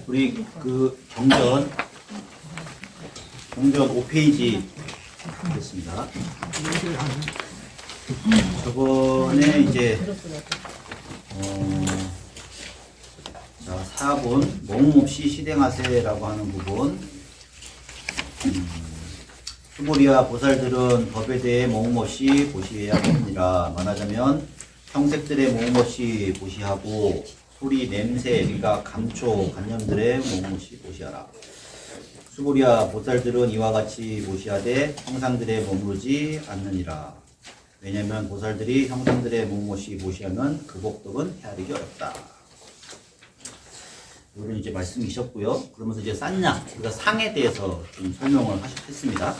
우리 그 경전 5페이지 됐습니다. 저번에 이제 자 4번 모음 없이 실행하세라고 하는 부분. 수고리와 보살들은 법에 대해 모음 없이 보시해야 합니다. 말하자면 형색들의 모음 없이 보시하고 소리, 냄새, 그러니까 감초, 관념들의 모음 없이 보시하라. 수고리와 보살들은 이와 같이 보시하되 형상들에 머무르지 않느니라. 왜냐하면 보살들이 형상들의 모음 없이 보시하면 그 복덕은 헤아리기 어렵다. 이런 이제 말씀이셨고요. 그러면서 이제 싼냐, 그러니까 상에 대해서 좀 설명을 했습니다.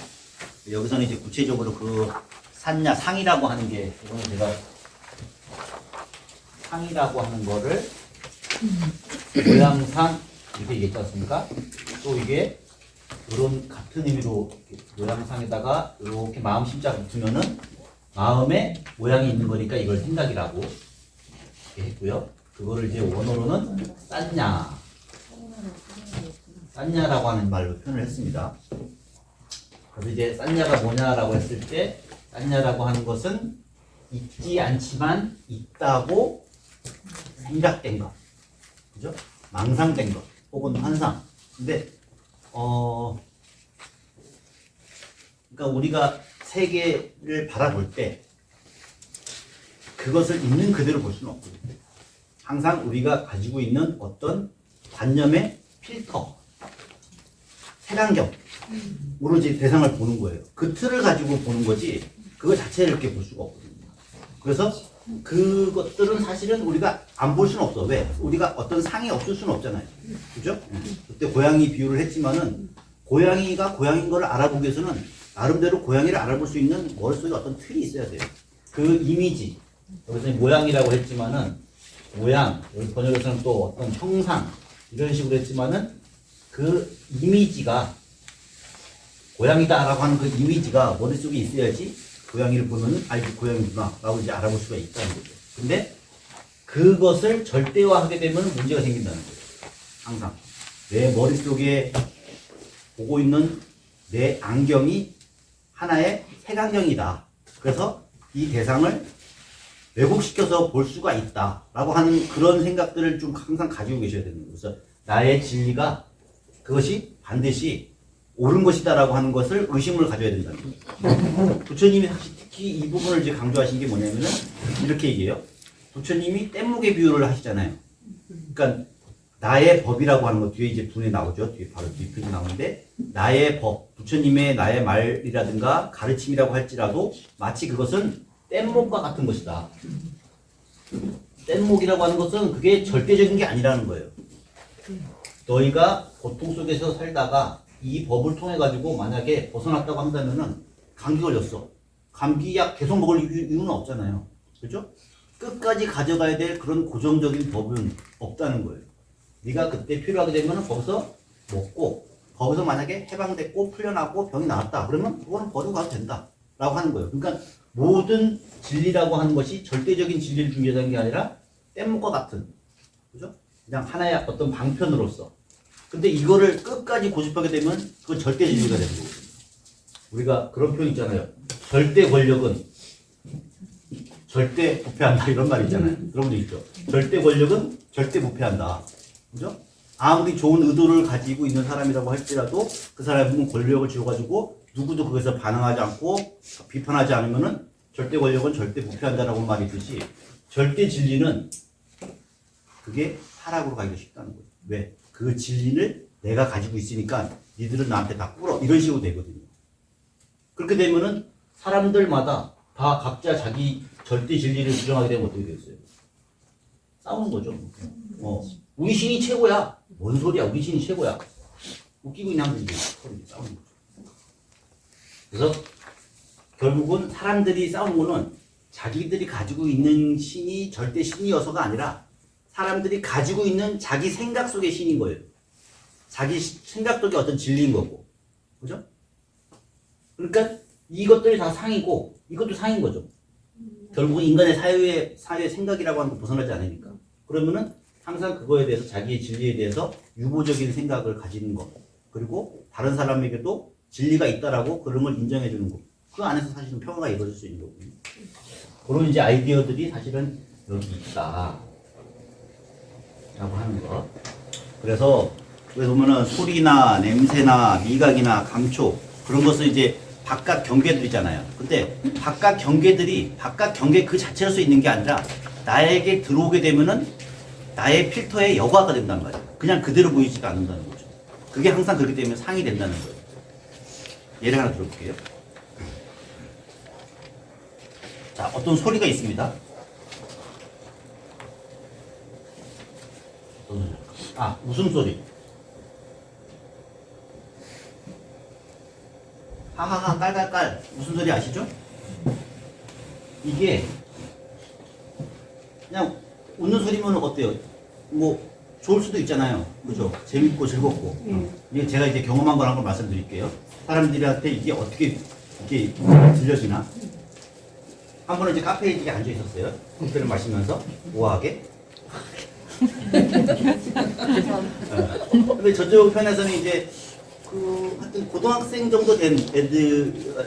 여기서는 이제 구체적으로 그 싼냐, 상이라고 하는 게, 이거는 제가 상이라고 하는 거를 모양상 이렇게 얘기했지 않습니까? 또 이게 이런 같은 의미로 모양상에다가 이렇게 마음 심자 붙으면은 마음에 모양이 있는 거니까 이걸 생각이라고 이렇게 했고요. 그거를 이제 원어로는 싼냐라고 하는 말로 표현을 했습니다. 그래서 이제 싼냐가 뭐냐라고 했을 때 싼냐라고 하는 것은 있지 않지만 있다고 생각된 것, 그죠? 망상된 것 혹은 환상. 근데 그러니까 우리가 세계를 바라볼 때 그것을 있는 그대로 볼 수는 없거든요. 항상 우리가 가지고 있는 어떤 관념의 필터, 색안경, 오로지 대상을 보는 거예요. 그 틀을 가지고 보는 거지 그거 자체를 이렇게 볼 수가 없거든요. 그래서 그것들은 사실은 우리가 안 볼 수는 없어. 왜? 우리가 어떤 상이 없을 수는 없잖아요. 그죠? 그때 고양이 비유를 했지만은 고양이가 고양이인 걸 알아보기 위해서는 나름대로 고양이를 알아볼 수 있는 머릿속에 어떤 틀이 있어야 돼요. 그 이미지, 여기서 모양이라고 했지만은 모양, 여기 번역에서는 또 어떤 형상 이런 식으로 했지만은 그 이미지가 고양이다라고 하는 그 이미지가 머릿속에 있어야지 고양이를 보면은 아 이게 고양이구나 라고 이제 알아볼 수가 있다는 거죠. 근데 그것을 절대화하게 되면 문제가 생긴다는 거예요. 항상 내 머릿속에 보고 있는 내 안경이 하나의 색안경이다. 그래서 이 대상을 왜곡시켜서 볼 수가 있다라고 하는 그런 생각들을 좀 항상 가지고 계셔야 되는 거예요. 그래서 나의 진리가 그것이 반드시 옳은 것이다라고 하는 것을 의심을 가져야 된다는 거예요. 부처님이 특히 이 부분을 이제 강조하신 게 뭐냐면은 이렇게 얘기해요. 부처님이 뗏목의 비유를 하시잖아요. 그러니까 나의 법이라고 하는 거 뒤에 이제 분에 나오죠. 뒤에 바로 뒷편이 나오는데 나의 법, 부처님의 나의 말이라든가 가르침이라고 할지라도 마치 그것은 뗏목과 같은 것이다. 뗏목이라고 하는 것은 그게 절대적인 게 아니라는 거예요. 너희가 고통 속에서 살다가 이 법을 통해 가지고 만약에 벗어났다고 한다면은 감기 걸렸어. 감기약 계속 먹을 이유는 없잖아요. 그렇죠? 끝까지 가져가야 될 그런 고정적인 법은 없다는 거예요. 네가 그때 필요하게 되면은 거기서 먹고 거기서 만약에 해방됐고 풀려나고 병이 나았다. 그러면 그거는 버리고 가도 된다. 라고 하는 거예요. 그러니까 모든 진리라고 하는 것이 절대적인 진리를 중요하는 게 아니라 뗏목과 같은, 그죠? 그냥 하나의 어떤 방편으로서. 근데 이거를 끝까지 고집하게 되면 그건 절대 진리가 되는 거거든요. 우리가 그런 표현 있잖아요. 절대 권력은 절대 부패한다 이런 말 있잖아요. 그런 거 있죠. 절대 권력은 절대 부패한다. 그죠? 아무리 좋은 의도를 가지고 있는 사람이라고 할지라도 그 사람은 권력을 쥐어가지고 누구도 거기서 반응하지 않고 비판하지 않으면은 절대 권력은 절대 부패한다라고 말이 있듯이 절대 진리는 그게 하락으로 가기가 쉽다는 거예요. 왜? 그 진리를 내가 가지고 있으니까 니들은 나한테 다 꿇어 이런 식으로 되거든요. 그렇게 되면은 사람들마다 다 각자 자기 절대 진리를 주장하게 되면 어떻게 되겠어요? 싸우는 거죠. 우리 신이 최고야. 뭔 소리야? 우리 신이 최고야. 웃기고 있는 한들이 싸우는 거죠. 그래서 결국은 사람들이 싸우는 거는 자기들이 가지고 있는 신이 절대 신이어서가 아니라 사람들이 가지고 있는 자기 생각 속의 신인 거예요. 자기 생각 속의 어떤 진리인 거고. 그죠? 그러니까 이것들이 다 상이고 이것도 상인 거죠. 결국은 인간의 사회 생각이라고 하는 거 벗어나지 않으니까. 그러면은 항상 그거에 대해서 자기의 진리에 대해서 유보적인 생각을 가지는 것. 그리고 다른 사람에게도 진리가 있다라고 그런 걸 인정해 주는 것. 그 안에서 사실은 평화가 이루어질 수 있는 거거든요. 그런 이제 아이디어들이 사실은 여기 있다. 라고 하는 거. 그래서 보면은 소리나 냄새나 미각이나 감촉 그런 것을 이제 바깥 경계들이잖아요. 근데 바깥 경계 그 자체로 수 있는 게 아니라 나에게 들어오게 되면은 나의 필터에 여과가 된다는 거죠. 그냥 그대로 보이지가 않는다는 거죠. 그게 항상 그렇기 때문에 상이 된다는 거예요. 예를 하나 들어볼게요. 자, 어떤 소리가 있습니다. 웃음소리. 하하하, 깔깔깔. 무슨 소리 아시죠? 이게 그냥 웃는 소리면 어때요? 뭐 좋을 수도 있잖아요. 그죠? 재밌고 즐겁고. 이게 제가 이제 경험한 거라는 걸 말씀드릴게요. 사람들한테 이게 어떻게 이게 들려지나? 한 번은 이제 카페에 이렇게 앉아 있었어요. 커피를 마시면서 우아하게. 근데 저쪽 편에서는 이제 하여튼 고등학생 정도 된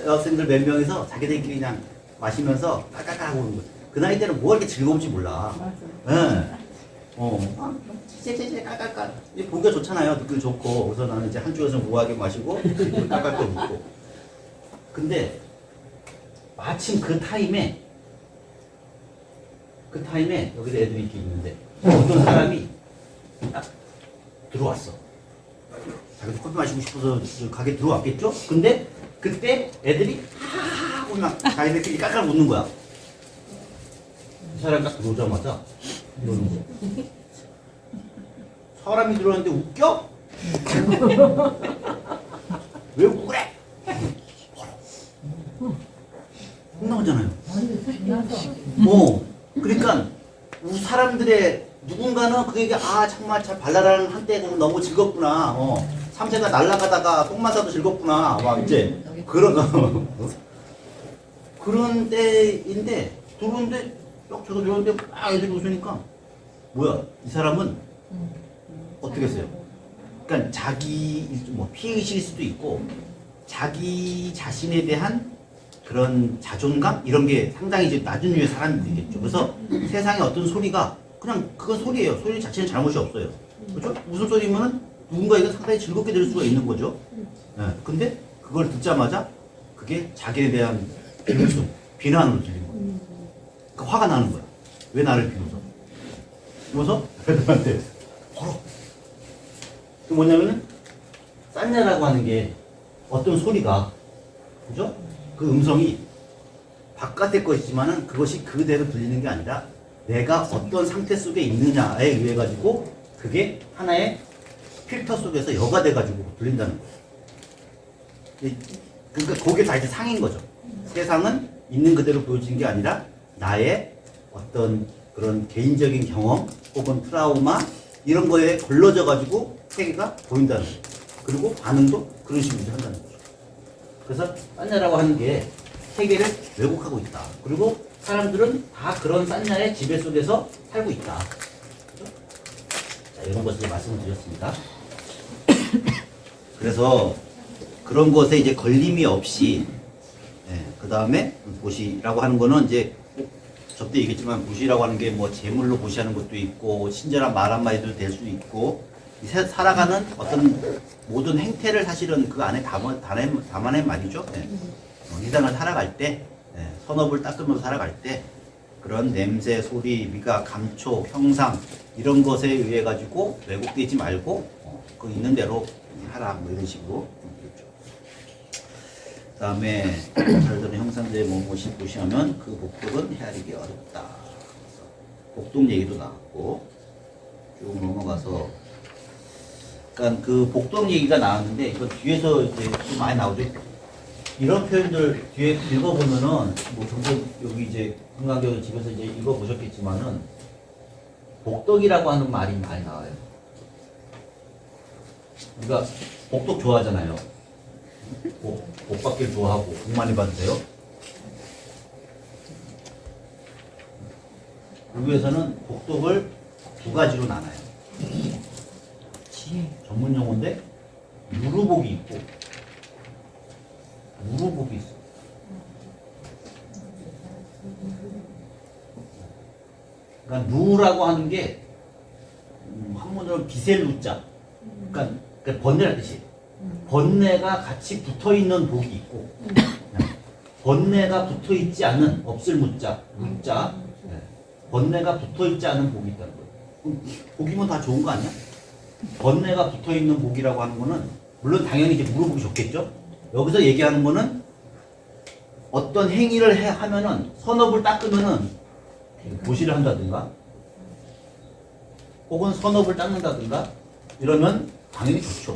학생들 몇 명이서 자기들끼리 그냥 마시면서 깔깔깔 하고 오는 거죠. 그 나이 때는 뭐가 이렇게 즐거운지 몰라. 맞아. 찌찌찌 깔깔깔. 이제 보기가 좋잖아요. 듣기 좋고. 그래서 나는 이제 한쪽에서 우아하게 마시고 깔깔깔 웃고. 근데 마침 그 타임에 여기서 애들이 이렇게 있는데 어떤 사람이 딱 들어왔어. 자기도 커피 마시고 싶어서 가게 들어왔겠죠? 근데 그때 애들이 하하하고 막 자기들끼리 깔깔 웃는 거야. 이 사람이 딱 들어오자마자 이러는 거야. 사람이 들어왔는데 웃겨? 왜 웃고 그래? 혼나오잖아요. 그러니까 사람들의 누군가는 그게 정말 잘 발랄한 한때 너무 즐겁구나. 삼새가 날아가다가 똥만 싸도 즐겁구나. 막 이제 그런 그런 때인데 들어오는데 딱 저도 들어오는데 애들이 웃으니까 뭐야 이 사람은 어떻게 했어요? 그러니까 자기 뭐 피의식일 수도 있고 자기 자신에 대한 그런 자존감 이런 게 상당히 이제 낮은 류의 사람들이겠죠. 그래서 세상에 어떤 소리가 그냥 그건 소리예요. 소리 자체는 잘못이 없어요. 그렇죠? 무슨 소리면은 누군가에게 상당히 즐겁게 들을 수가 있는 거죠. 근데 그걸 듣자마자 그게 자기에 대한 비웃음, 비난으로 들린 거예요. 그러니까 화가 나는 거야. 왜 나를 비웃어? 그래서 애들한테 걸어. 그 뭐냐면은 싼냐라고 하는 게 어떤 소리가 그죠? 그 음성이 바깥의 것이지만은 그것이 그대로 들리는 게 아니라 내가 어떤 상태 속에 있느냐에 의해 가지고 그게 하나의 필터 속에서 여과돼 가지고 들린다는 거예요. 그러니까 그게 다 이제 상인 거죠. 세상은 있는 그대로 보여지는 게 아니라 나의 어떤 그런 개인적인 경험 혹은 트라우마 이런 거에 걸러져 가지고 세계가 보인다는 거예요. 그리고 반응도 그런 식으로 한다는 거죠. 그래서 싼냐라고 하는 게 세계를 왜곡하고 있다. 그리고 사람들은 다 그런 싼냐의 지배 속에서 살고 있다. 그렇죠? 자, 이런 것을 말씀을 드렸습니다. 그래서 그런 것에 이제 걸림이 없이, 그 다음에 보시라고 하는 거는 이제 저때 얘기했지만 보시라고 하는 게 뭐 재물로 보시하는 것도 있고 친절한 말 한마디도 될 수 있고 살아가는 어떤 모든 행태를 사실은 그 안에 담아낸 말이죠. 일상을 살아갈 때, 선업을 닦으면서 살아갈 때 그런 냄새, 소리, 미각, 감촉, 형상 이런 것에 의해 가지고 왜곡되지 말고 그 있는 대로 하라 뭐 이런 식으로 있겠죠. 그다음에 다른 형상들의 무엇이 보시하면 그 복덕은 헤아리기 어렵다. 복동 얘기도 나왔고 쭉 넘어가서 그러니까 그 복동 얘기가 나왔는데 이거 뒤에서 이제 좀 많이 나오죠. 이런 표현들 뒤에 읽어보면은 뭐 종종 여기 이제 금강경 집에서 이제 읽어보셨겠지만은 복덕이라고 하는 말이 많이 나와요. 우리가 복덕 좋아하잖아요. 복 받길 좋아하고 복 많이 받으세요. 여기에서는 복덕을 두 가지로 나눠요. 전문 용어인데 무루복이 있고 무루복이 있어. 그러니까 누라고 하는 게 한문으로 비셀루자. 그러니까 번뇌라는 뜻이에요. 번뇌가 같이 붙어 있는 복이 있고 번뇌가 붙어 있지 않은 없을 무자, 무자. 번뇌가 붙어 있지 않은 복이 있다는 거예요. 그럼 복이면 다 좋은 거 아니야? 번뇌가 붙어 있는 복이라고 하는 거는 물론 당연히 이제 무루복이 좋겠죠. 여기서 얘기하는 거는 어떤 행위를 하면은 선업을 닦으면은 보시를 한다든가 혹은 선업을 닦는다든가 이러면 당연히 좋죠.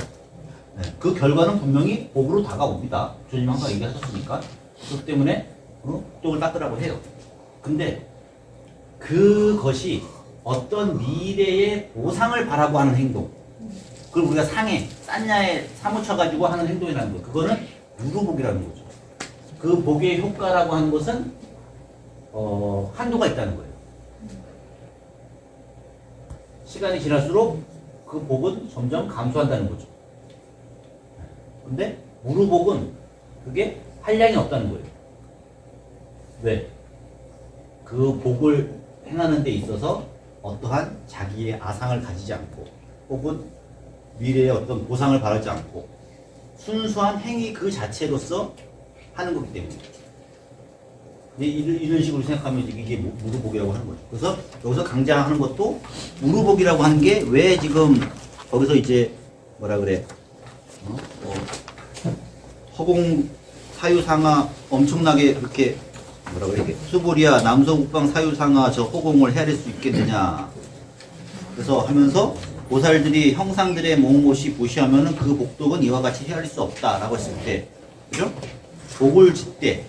그 결과는 분명히 복으로 다가옵니다. 주님 항상 얘기하셨으니까. 그렇기 때문에 복덕을 닦으라고 해요. 근데 그것이 어떤 미래의 보상을 바라고 하는 행동, 그걸 우리가 상해, 싼냐에 사무쳐가지고 하는 행동이라는 거, 그거는 무루복이라는 거죠. 그 복의 효과라고 하는 것은 한도가 있다는 거예요. 시간이 지날수록 그 복은 점점 감소한다는 거죠. 근데 무루복은 그게 한량이 없다는 거예요. 왜? 그 복을 행하는 데 있어서 어떠한 자기의 아상을 가지지 않고 혹은 미래의 어떤 보상을 바라지 않고 순수한 행위 그 자체로서 하는 거기 때문에 이런 식으로 생각하면 이게 무루복이라고 하는 거죠. 그래서 여기서 강조하는 것도 무루복이라고 하는 게 왜 지금 거기서 이제 뭐라 그래 허공 사유상하 엄청나게 그렇게 뭐라 그래 수보리아 남서국방 사유상하 저 허공을 헤아릴 수 있겠느냐. 그래서 하면서 보살들이 형상들의 몸옷이 보시하면은 그 복덕은 이와 같이 헤아릴 수 없다라고 했을 때, 그죠? 복을 짓되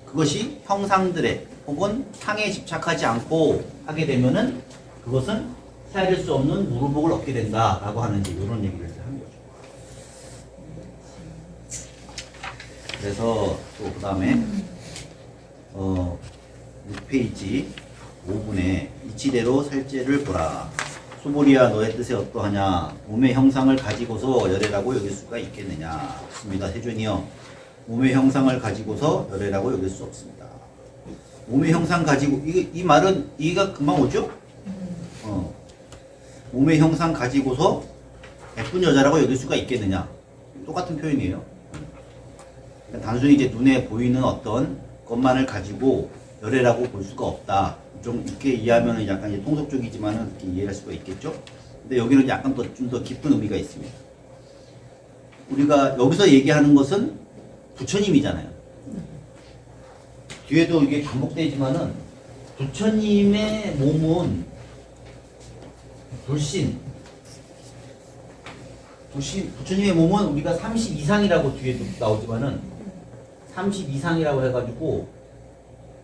그것이 형상들의 혹은 상에 집착하지 않고 하게 되면은 그것은 헤아릴 수 없는 무루복을 얻게 된다라고 하는 이런 얘기를 하는 거죠. 그래서 또 그다음에 6페이지 5분에 이치대로 살제를 보라. 수보리야 너의 뜻이 어떠하냐. 몸의 형상을 가지고서 열애라고 여길 수가 있겠느냐. 없습니다. 세존이여 몸의 형상을 가지고서 열애라고 여길 수 없습니다. 몸의 형상 가지고 이 말은 이해가 금방 오죠? 몸의 형상 가지고서 예쁜 여자라고 여길 수가 있겠느냐. 똑같은 표현이에요. 단순히 이제 눈에 보이는 어떤 것만을 가지고 열애라고 볼 수가 없다. 좀 이렇게 이해하면 약간 이제 통속적이지만은 이렇게 이해할 수가 있겠죠? 근데 여기는 약간 좀 더 깊은 의미가 있습니다. 우리가 여기서 얘기하는 것은 부처님이잖아요. 뒤에도 이게 반복되지만은 부처님의 몸은 부처님의 몸은 우리가 30 이상이라고 뒤에도 나오지만은 30 이상이라고 해가지고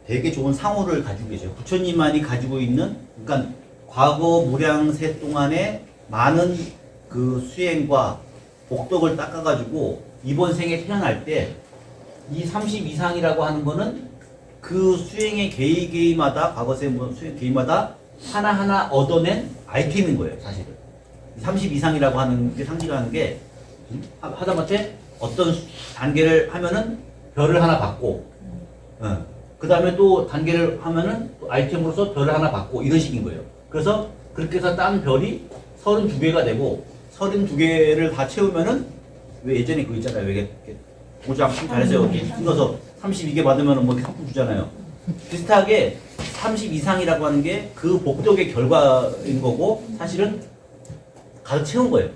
되게 좋은 상호를 가지고 계세요. 부처님만이 가지고 있는, 그러니까 과거 무량세 동안에 많은 그 수행과 복덕을 닦아가지고 이번 생에 태어날 때 이 30 이상이라고 하는 거는 그 수행의 개의마다 과거세 수행 개의마다 하나하나 얻어낸 아이템인 거예요, 사실은. 30 이상이라고 하는 게 상징하는 게 하다못해 어떤 단계를 하면은 별을 하나 받고, 그 다음에 또 단계를 하면은 또 아이템으로서 별을 하나 받고 이런 식인 거예요. 그래서 그렇게 해서 딴 별이 32개가 되고 32개를 다 채우면은 왜 예전에 그거 있잖아요. 왜 이렇게 고장 잘해서 이렇게 찍어서 32개 받으면은 뭐 상품 주잖아요. 비슷하게 30 이상이라고 하는 게 그 복덕의 결과인 거고 사실은 가득 채운 거예요.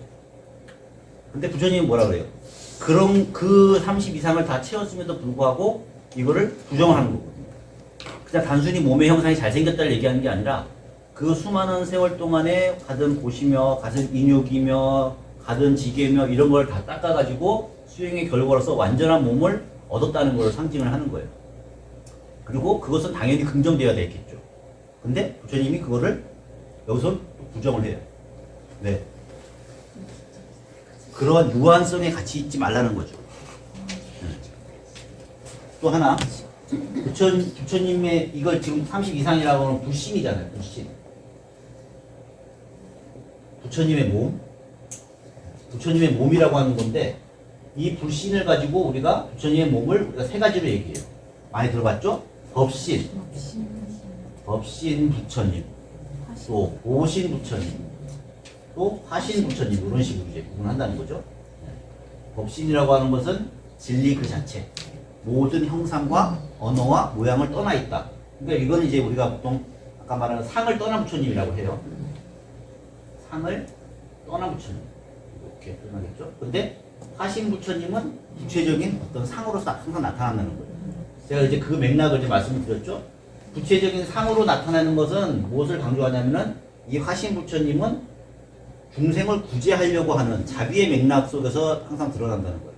근데 부처님은 뭐라 그래요? 그런 그 30 이상을 다 채웠음에도 불구하고 이거를 부정을 하는 거거든요. 그냥 단순히 몸의 형상이 잘생겼다를 얘기하는 게 아니라 그 수많은 세월 동안에 가든 보시며 가든 인욕이며 가든 지게며 이런 걸 다 닦아가지고 수행의 결과로서 완전한 몸을 얻었다는 걸 상징을 하는 거예요. 그리고 그것은 당연히 긍정되어야 되겠죠. 근데 부처님이 그거를 여기서 부정을 해요. 네. 그러한 유한성에 같이 있지 말라는 거죠. 또 하나, 부처님의 이걸 지금 30 이상이라고 하면 불신이잖아요. 불신. 부처님의 몸. 부처님의 몸이라고 하는 건데 이 불신을 가지고 우리가 부처님의 몸을 우리가 세 가지로 얘기해요. 많이 들어봤죠? 법신. 법신 부처님. 또 보신 부처님. 또 화신 부처님. 이런 식으로 이제 구분한다는 거죠. 법신이라고 하는 것은 진리 그 자체. 모든 형상과 언어와 모양을 떠나 있다. 그러니까 이건 이제 우리가 보통 아까 말하는 상을 떠난 부처님이라고 해요. 상을 떠난 부처님. 이렇게 표현하겠죠. 근데 화신 부처님은 구체적인 어떤 상으로서 항상 나타난다는 거예요. 제가 이제 그 맥락을 이제 말씀을 드렸죠. 구체적인 상으로 나타나는 것은 무엇을 강조하냐면은 이 화신 부처님은 중생을 구제하려고 하는 자비의 맥락 속에서 항상 드러난다는 거예요.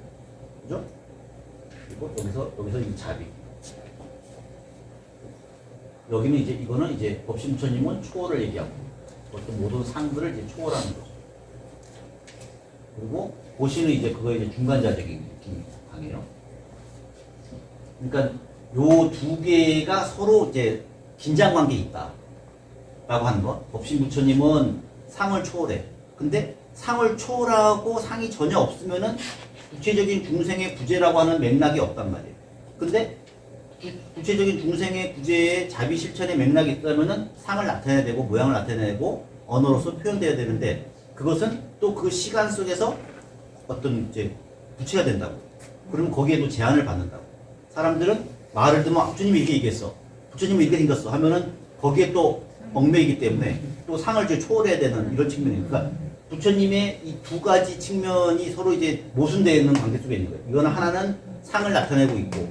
그죠? 그리고 여기서 이 자비. 여기는 이제 이거는 이제 법신 부처님은 초월을 얘기하고 어떤 모든 상들을 이제 초월하는 거죠. 그리고 보시는 이제 그거에 이제 중간자적인 느낌이 강해요. 그러니까 요 두 개가 서로 이제 긴장 관계에 있다라고 하는 거. 법신 부처님은 상을 초월해. 근데 상을 초월하고 상이 전혀 없으면은 구체적인 중생의 구제라고 하는 맥락이 없단 말이에요. 근데 구체적인 중생의 구제에 자비 실천의 맥락이 있다면은 상을 나타내야 되고 모양을 나타내야 되고 언어로서 표현돼야 되는데 그것은 또 그 시간 속에서 어떤 이제 부채가 된다고. 그러면 거기에도 제한을 받는다고. 사람들은 말을 듣면 부처님이 이렇게 얘기했어. 부처님이 이렇게 생겼어 하면은 거기에 또 얽매이기 때문에 또 상을 이제 초월해야 되는 이런 측면이에요. 그러니까 부처님의 이 두 가지 측면이 서로 이제 모순되어 있는 관계 속에 있는 거예요. 이거는 하나는 상을 나타내고 있고,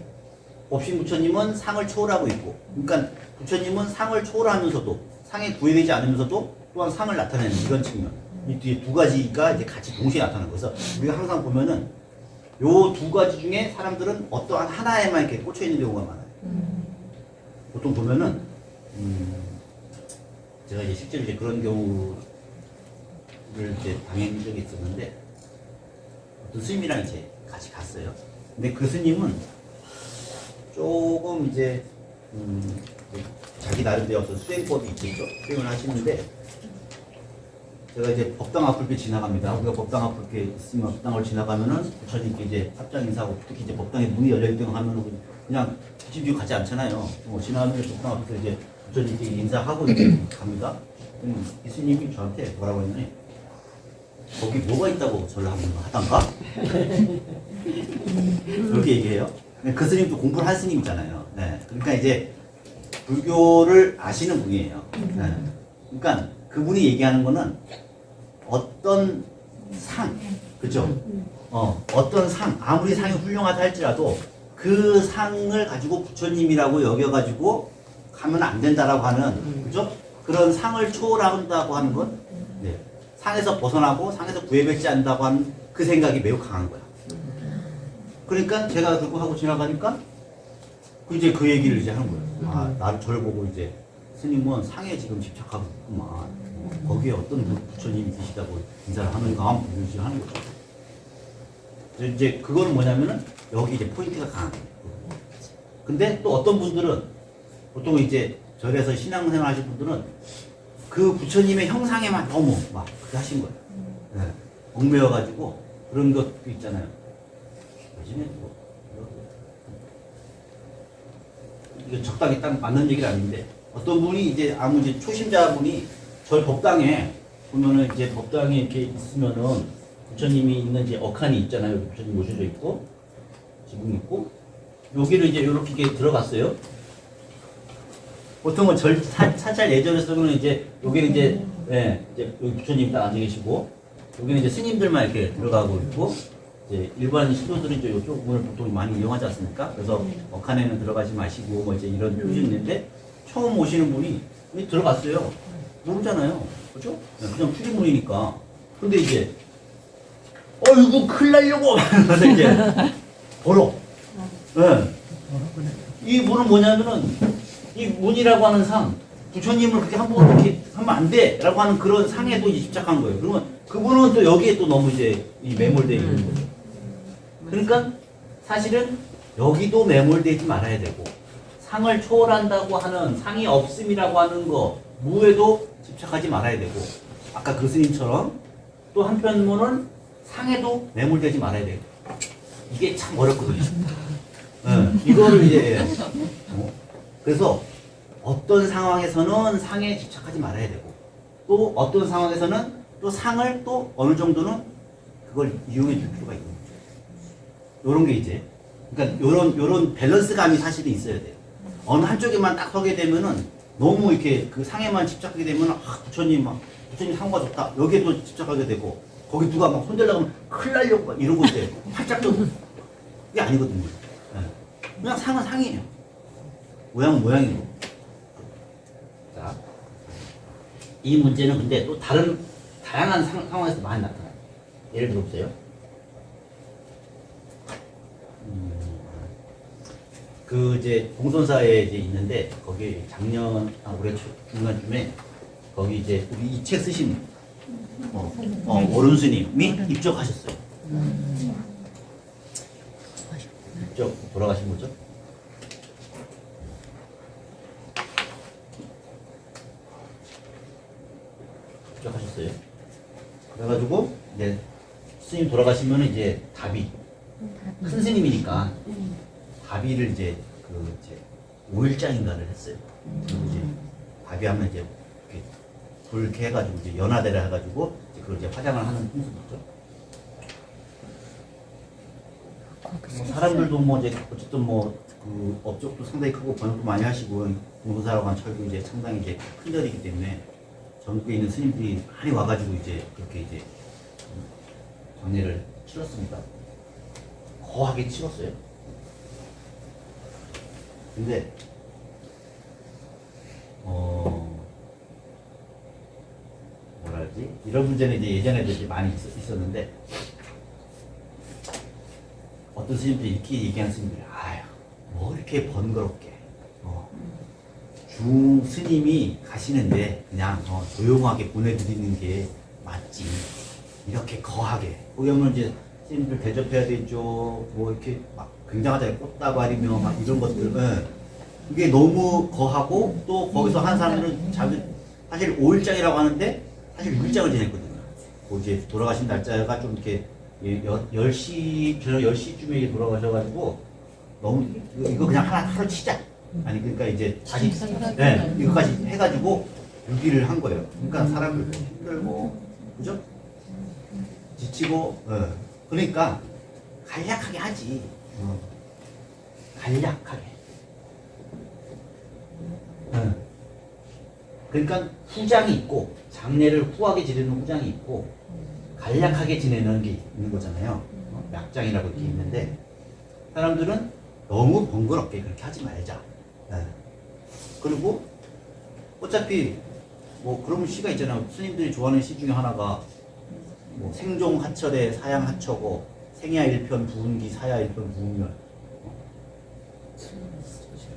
법신 부처님은 상을 초월하고 있고, 그러니까 부처님은 상을 초월하면서도 상에 구애되지 않으면서도 또한 상을 나타내는 이런 측면. 이 뒤에 두 가지가 이제 같이 동시에 나타나는 거예요. 그래서 우리가 항상 보면은 요 두 가지 중에 사람들은 어떠한 하나에만 이렇게 꽂혀 있는 경우가 많아요. 보통 보면은 제가 이제 실제로 이제 그런 경우를 이제 당한 적이 있었는데 어떤 스님이랑 이제 같이 갔어요. 근데 그 스님은 조금 이제 자기 나름대로 어떤 수행법이 있겠죠. 수행을 하시는데 제가 이제 법당 앞을 이렇게 지나갑니다. 우리가 법당 앞을 이렇게 있으면 법당을 지나가면은 부처님께 이제 합장 인사하고 특히 이제 법당에 문이 열려있던 하면은 그냥 집중 가지 않잖아요. 지나가면 법당 앞에서 이제 부처님께 인사하고 이제 갑니다. 이 스님이 저한테 뭐라고 했냐니 거기 뭐가 있다고 절을 하던가? 그렇게 얘기해요. 그 스님도 공부를 한 스님이잖아요. 네. 그러니까 이제 불교를 아시는 분이에요. 네. 그러니까 그분이 얘기하는 거는 어떤 상, 그죠? 어떤 상, 아무리 상이 훌륭하다 할지라도 그 상을 가지고 부처님이라고 여겨가지고 가면 안 된다라고 하는, 그죠? 그런 상을 초월한다고 하는 건, 네. 상에서 벗어나고 상에서 구애받지 않는다고 하는 그 생각이 매우 강한 거야. 그러니까 제가 그거 하고 지나가니까 이제 그 얘기를 이제 하는 거예요. 아, 나를 저를 보고 이제 스님은 상에 지금 집착하고 있구만. 거기에 어떤 부처님이 계시다고 인사를 하는가 이런 하는 거죠. 이제 그거는 뭐냐면은 여기 이제 포인트가 강한 거예요. 근데 또 어떤 분들은 보통 이제 절에서 신앙생활 하실 분들은 그 부처님의 형상에만 너무 막 그렇게 하신 거예요. 네. 얽매여가지고 그런 것도 있잖아요. 요즘에 뭐 이거 적당히 딱 맞는 얘기는 아닌데 어떤 분이 이제 아무 이제 초심자분이 저희 법당에 보면은 이제 법당에 이렇게 있으면은 부처님이 있는 이제 억한이 있잖아요. 부처님 모셔져 있고 지붕 있고 여기를 이제 이렇게 들어갔어요. 보통은 사찰 예전에서는 이제 여기는 이제 이제 여기 부처님 딱 앉아 계시고 여기는 이제 스님들만 이렇게 들어가고 있고 이제 일반 신도들은 이제 이쪽 문을 보통 많이 이용하지 않습니까? 그래서 억한에는 들어가지 마시고 뭐 이제 이런 표현이 있는데 처음 오시는 분이 들어갔어요. 모르잖아요. 그죠? 그냥 출입문이니까. 근데 이제 어이구 큰일 날려고 그래서 이제 걸어. 네. 이 문은 뭐냐면은 이 문이라고 하는 상 부처님을 그렇게 한번 이렇게 하면 안 돼라고 하는 그런 상에도 집착한 거예요. 그러면 그분은 또 여기에 또 너무 이제 매몰되어 있는 거죠. 그러니까 사실은 여기도 매몰되지 말아야 되고 상을 초월한다고 하는 상이 없음이라고 하는 거 무에도 집착하지 말아야 되고 아까 그 스님처럼 또 한편으로는 상에도 매몰되지 말아야 되고 이게 참 어렵거든요. 이거를 이제 그래서 어떤 상황에서는 상에 집착하지 말아야 되고 또 어떤 상황에서는 또 상을 또 어느 정도는 그걸 이용해 줄 필요가 있는 거죠. 요런 게 이제 그러니까 요런 밸런스감이 사실은 있어야 돼요. 어느 한쪽에만 딱 서게 되면은 너무 이렇게 그 상에만 집착하게 되면은 부처님 상호가 좋다 여기에도 집착하게 되고 거기 누가 막 손대려고 하면 큰일 날려고 막 이러고 이제 활짝 좀 그게 아니거든요. 그냥 상은 상이에요. 모양은 모양이고. 자, 이 문제는 근데 또 다양한 상황에서 많이 나타나요. 예를 들어보세요. 그 이제 봉선사에 이제 있는데 거기 작년 올해 중간쯤에 거기 이제 우리 이 책 쓰신 오른 스님이 입적하셨어요. 입적 돌아가신 거죠? 입적하셨어요. 그래가지고 이제 스님 돌아가시면 이제 답이 큰 스님이니까 답이를 이제 그 이제 5일장인가를 했어요. 그리고 이제 답이하면 이제 이렇게 돌게 해가지고 이제 연화대를 해가지고 이제 그걸 이제 화장을 하는 풍습이죠. 뭐 사람들도 뭐 이제 어쨌든 뭐 그 업적도 상당히 크고 번역도 많이 하시고 공부사라고 한 철도 이제 상당히 이제 큰 절이기 때문에 전국에 있는 스님들이 많이 와가지고 이제 그렇게 이제 장례를 치렀습니다. 거하게 치렀어요. 근데 뭐라 하지? 이런 문제는 이제 예전에도 이제 많이 있었는데 어떤 스님들이 이렇게 얘기하는 스님들이 아유 뭐 이렇게 번거롭게 중 스님이 가시는데 그냥 조용하게 보내드리는 게 맞지 이렇게 거하게 거기 오면 이제 스님들 대접해야 되죠 뭐 이렇게 막 굉장하잖아요 꽃다발이며 막 이런 것들 이게 너무 거하고 또 거기서 한 사람들은 사실 5일장이라고 하는데 사실 6일장을 지냈거든요. 그 이제 돌아가신 날짜가 좀 이렇게 10시 저녁 10시쯤에 돌아가셔가지고 너무 이거 그냥 하루 치자 아니 그러니까 이제 다시 이거까지 해가지고 6일을 한 거예요. 그러니까 사람들도 힘들고 그죠? 지치고 그러니까 간략하게 하지. 간략하게. 그러니까 후장이 있고 장례를 후하게 지내는 후장이 있고 간략하게 지내는 게 있는 거잖아요. 약장이라고 이렇게 있는데 사람들은 너무 번거롭게 그렇게 하지 말자. 그리고 어차피 뭐 그런 시가 있잖아요. 스님들이 좋아하는 시 중에 하나가 뭐 생종 하철에 사양 하처고 생야 일편 부운기 사야 일편 부운면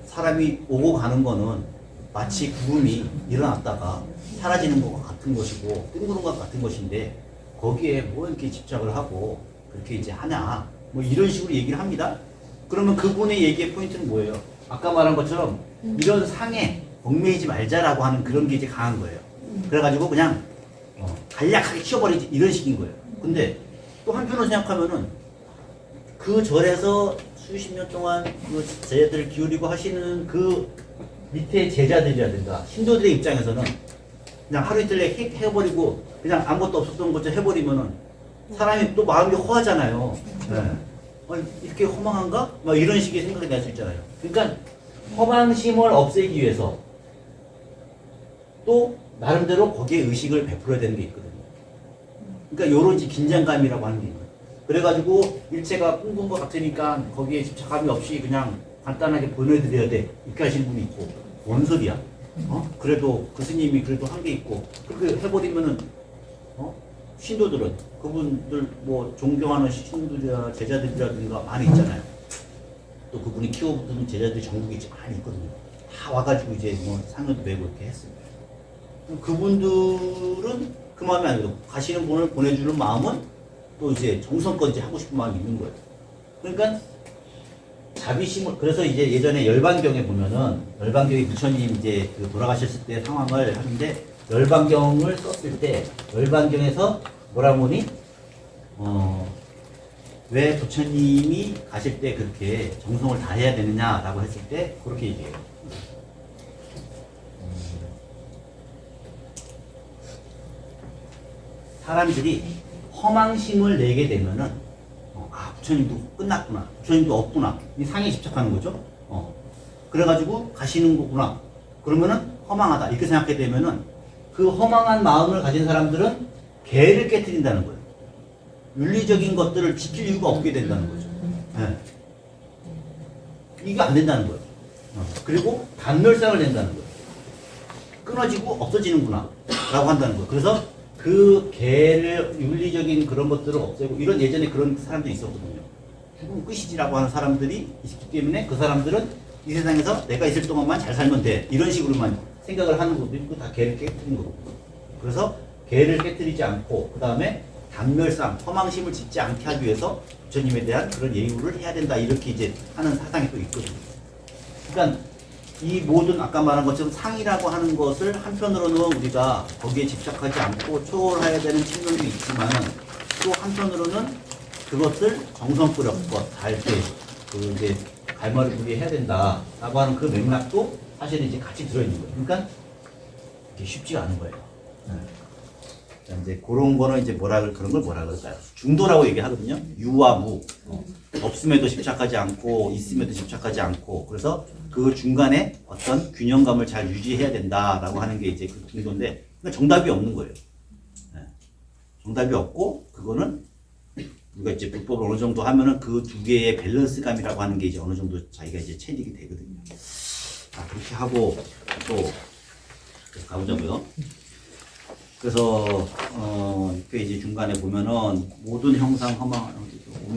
사람이 오고 가는 거는 마치 구름이 일어났다가 사라지는 것과 같은 것이고 뜬구름 것 같은 것인데 거기에 뭐 이렇게 집착을 하고 그렇게 이제 하냐 뭐 이런 식으로 얘기를 합니다. 그러면 그분의 얘기의 포인트는 뭐예요? 아까 말한 것처럼 이런 상에 얽매이지 말자라고 하는 그런 게 이제 강한 거예요. 그래가지고 그냥 간략하게 치워버리지 이런 식인 거예요. 근데 또 한편으로 생각하면은 그 절에서 수십 년 동안 그 제자들을 기울이고 하시는 그 밑에 제자들이라든가 신도들의 입장에서는 그냥 하루 이틀 내에 해버리고 그냥 아무것도 없었던 것처럼 해버리면은 사람이 또 마음이 허하잖아요. 이렇게 허망한가? 막 이런 식의 생각이 날 수 있잖아요. 그러니까 허망심을 없애기 위해서 또 나름대로 거기에 의식을 베풀어야 되는 게 있거든요. 그러니까 요런 긴장감이라고 하는 게 있는 거예요. 그래가지고 일체가 꿈꾼 것 같으니까 거기에 집착감이 없이 그냥 간단하게 보내드려야 돼. 이렇게 하시는 분이 있고 뭔 소리야? 그래도 그 스님이 그래도 한 게 있고 그렇게 해버리면은 신도들은 그분들 뭐 존경하는 신도들이나 제자들이라든가 많이 있잖아요. 또 그분이 키워두는 제자들이 전국에 많이 있거든요. 다 와가지고 이제 뭐 상여도 메고 이렇게 했습니다. 그분들은 그 마음이 아니고 가시는 분을 보내주는 마음은 또 이제 정성껏 이제 하고 싶은 마음이 있는 거예요. 그러니까 자비심을 그래서 이제 예전에 열반경에 보면은 열반경에 부처님 이제 그 돌아가셨을 때 상황을 하는데 열반경을 썼을 때 열반경에서 뭐라고 하니 왜 부처님이 가실 때 그렇게 정성을 다해야 되느냐라고 했을 때 그렇게 얘기해요. 사람들이 허망심을 내게 되면은 부처님도 끝났구나, 부처님도 없구나, 이 상에 집착하는 거죠. 그래가지고 가시는 거구나. 그러면은 허망하다 이렇게 생각하게 되면은 그 허망한 마음을 가진 사람들은 계를 깨트린다는 거예요. 윤리적인 것들을 지킬 이유가 없게 된다는 거죠. 네. 이게 안 된다는 거예요. 그리고 단멸상을 낸다는 거예요. 끊어지고 없어지는구나 라고 한다는 거예요. 그래서 그 계를 윤리적인 그런 것들을 없애고 이런 예전에 그런 사람들이 있었거든요. 죽으면 끝이지라고 하는 사람들이 있기 때문에 그 사람들은 이 세상에서 내가 있을 동안만 잘 살면 돼 이런 식으로만 생각을 하는 것도 있고 다 계를 깨뜨린 거고. 그래서 계를 깨뜨리지 않고 그 다음에 단멸상, 허망심을 짓지 않게 하기 위해서 부처님에 대한 그런 예우를 해야 된다 이렇게 이제 하는 사상이 또 있거든요. 그러니까 이 모든 아까 말한 것처럼 상이라고 하는 것을 한편으로는 우리가 거기에 집착하지 않고 초월해야 되는 측면도 있지만 또 한편으로는 그것을 정성스럽고 다 이렇게 이제 갈머리부리 해야 된다라고 하는 그 맥락도 사실은 이제 같이 들어있는 거예요. 그러니까 이게 쉽지가 않은 거예요. 이제 그런 거는 이제 그런 걸 뭐라 그럴까요? 중도라고 얘기하거든요. 유와 무. 없음에도 집착하지 않고 있음에도 집착하지 않고 그래서 그 중간에 어떤 균형감을 잘 유지해야 된다라고 하는 게 이제 그 중도인데 그러니까 정답이 없는 거예요. 정답이 없고 그거는 우리가 이제 불법을 어느 정도 하면은 그 두 개의 밸런스감이라고 하는 게 이제 어느 정도 자기가 이제 체득이 되거든요. 그렇게 하고 또 가보자고요. 그래서 그 이제 중간에 보면은 모든 형상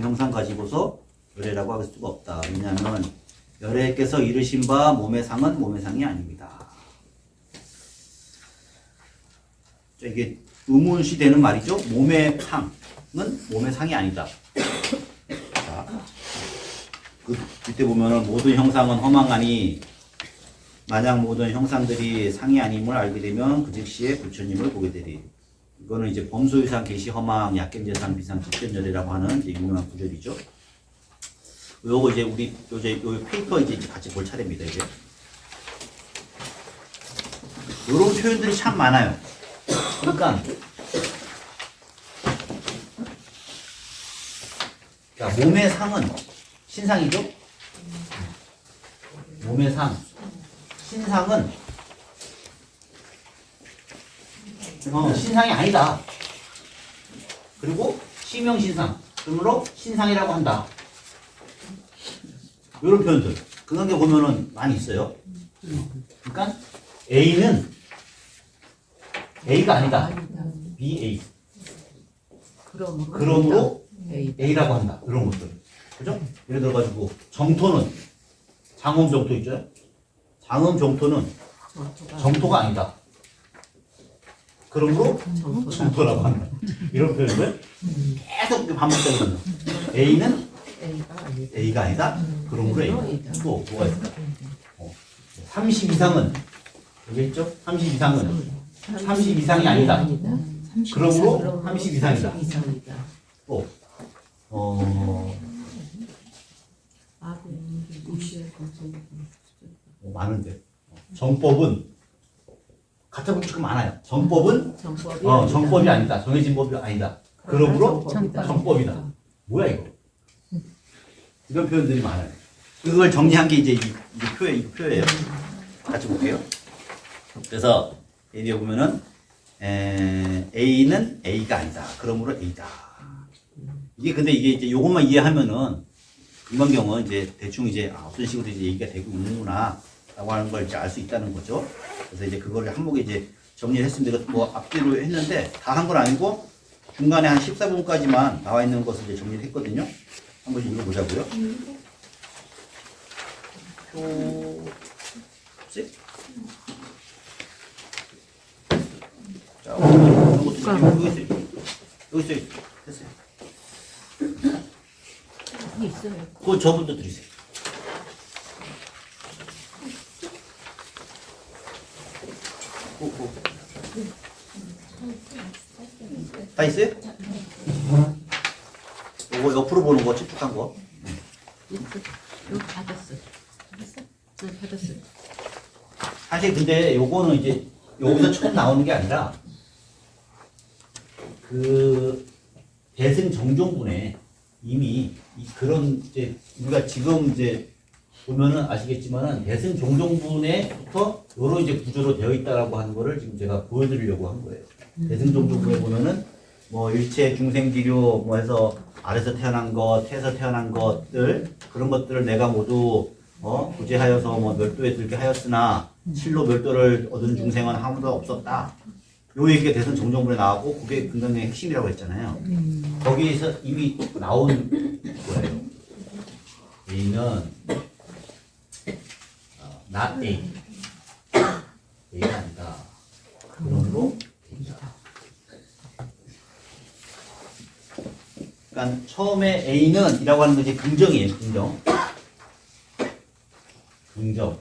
형상 가지고서 열애라고 할 수가 없다. 왜냐하면 열애께서 이르신 바 몸의 상은 몸의 상이 아닙니다. 이게 의문시 되는 말이죠. 몸의 상은 몸의 상이 아니다. 자, 그때 보면은 모든 형상은 허망하니 만약 모든 형상들이 상이 아님을 알게 되면 그 즉시에 부처님을 보게 되리. 이거는 이제 범소유상, 계시허망, 약겜재상, 비상, 직견열애라고 하는 이제 유명한 구절이죠. 요거 이제 우리 요 페이퍼 이제 같이 볼 차례입니다. 이제 요런 표현들이 참 많아요. 그러니까 자, 몸의 상은 신상이죠. 몸의 상. 신상은 신상이 아니다. 그리고 시명신상, 그러므로 신상이라고 한다. 이런 표현들 그런 게 보면은 많이 있어요. 그러니까 A는 A가 아니다. BA. 그러므로 A라고 한다. 이런 것들. 그죠? 예를 들어가지고 정토는 장엄 정토 있죠? 장엄 정토는 정토가 아니다. 그러므로 정토라고 한다. 이런 표현을 계속 반복되거든요. A는 A가 아니다. 그러므로 A. 또 뭐가 있을까? 30 이상은 여기 있죠? 30 이상은 30 이상이 아니다. 그러므로 30 이상이다. 또 많은데 정법은 같은 법칙은 많아요. 정법은 정법이 아니다. 정해진 법이 아니다. 그러므로 정법이다. 뭐야 이거? 이런 표현들이 많아요. 그걸 정리한 게 이제 이 표예요. 같이 볼게요. 그래서 여기 보면은 A는 A가 아니다. 그러므로 A다. 이게 근데 이게 이제 요것만 이해하면은 금방경은 이제 대충 이제 어떤 식으로 이제 얘기가 되고 있는구나 라고 하는 걸 이제 알 수 있다는 거죠. 그래서 이제 그거를 한목에 이제 정리를 했습니다. 이거 뭐 앞뒤로 했는데 다 한 건 아니고 중간에 한 14분까지만 나와 있는 것을 이제 정리를 했거든요. 한번 읽어보자고요. 자, 이런 것도 여기 있어요. 여기 있어요. 됐어요. 있어요. 그건 저분도 드리세요. 다 있어요? 요거 옆으로 보는 거 집중한 거. 여기 받았어. 네, 받았어. 사실 근데 요거는 이제 여기서 처음 나오는 게 아니라 그 대승 정종분에 이미 그런 이제 우리가 지금 이제 보면은 아시겠지만은 대승 정종분에부터 요런 이제 구조로 되어 있다라고 하는 거를 지금 제가 보여드리려고 한 거예요. 대승 정종분에 보면은 뭐 일체 중생기류 뭐 해서 아래서 태어난 것, 태에서 태어난 것들 그런 것들을 내가 모두 구제하여서 뭐 멸도에 들게 하였으나 실로 멸도를 얻은 중생은 아무도 없었다. 요 얘기가 대선 정정분에 나오고 그게 긍정의 핵심이라고 했잖아요. 거기에서 이미 나온 거예요. A는 not A. A가 아니다. 그러므로 A다. 그러니까 처음에 A는 이라고 하는 것이 긍정이에요. 긍정. 긍정.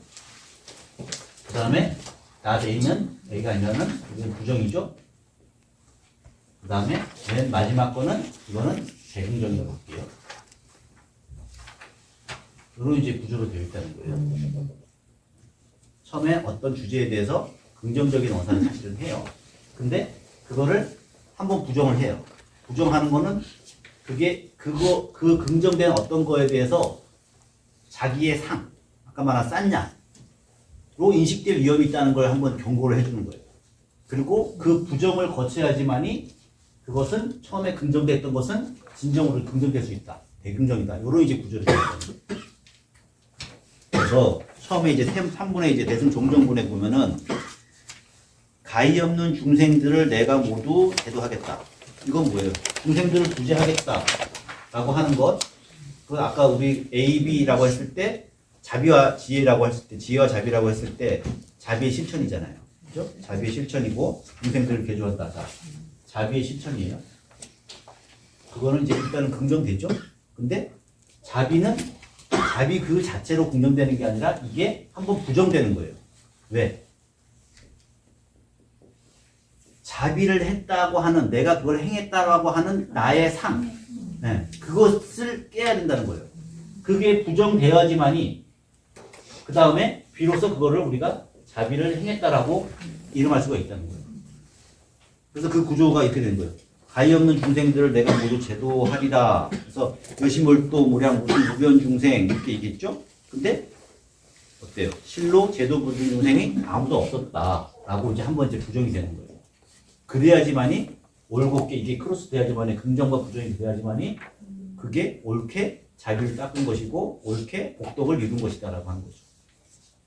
그 다음에 not A는 A가 아니라는 이건 부정이죠. 그 다음에 맨 마지막 거는 이거는 대긍정이라고 할게요. 이런 이제 구조로 되어 있다는 거예요. 처음에 어떤 주제에 대해서 긍정적인 어사를 사실은 해요. 근데 그거를 한번 부정을 해요. 부정하는 거는 그 긍정된 어떤 거에 대해서 자기의 상, 아까 말한 싼냐로 인식될 위험이 있다는 걸 한번 경고를 해주는 거예요. 그리고 그 부정을 거쳐야지만이 그것은 처음에 긍정됐던 것은 진정으로 긍정될 수 있다. 대긍정이다. 이런 이제 구조를 되어 있거든요. 그래서 처음에 이제 3분의 이제 대승 종정분에 보면은 가히 없는 중생들을 내가 모두 제도하겠다. 이건 뭐예요? 중생들을 구제하겠다. 라고 하는 것. 그 아까 우리 A, B라고 했을 때 자비와 지혜라고 했을 때 지혜와 자비라고 했을 때 자비의 실천이잖아요. 그죠? 자비의 실천이고 중생들을 개조한다. 자, 자비의 실천이에요. 그거는 이제 일단은 긍정되죠? 근데 자비 그 자체로 긍정되는 게 아니라 이게 한번 부정되는 거예요. 왜? 자비를 했다고 하는 내가 그걸 행했다고 하는 나의 상 그것을 깨야 된다는 거예요. 그게 부정되어야지만이 그 다음에 비로소 그거를 우리가 자비를 행했다라고 이름할 수가 있다는 거예요. 그래서 그 구조가 이렇게 된 거예요. 가히 없는 중생들을 내가 모두 제도하리라. 그래서 여시몰도 무량 무슨 무변 중생 이렇게 얘기했죠. 근데 어때요? 실로 제도 부준 중생이 아무도 없었다라고 이제 한번 이제 부정이 되는 거예요. 그래야지만이 올곧게 이게 크로스 돼야지만이 긍정과 부정이 돼야지만이 그게 옳게 자비를 닦은 것이고 옳게 복덕을 이룬 것이다라고 하는 거죠.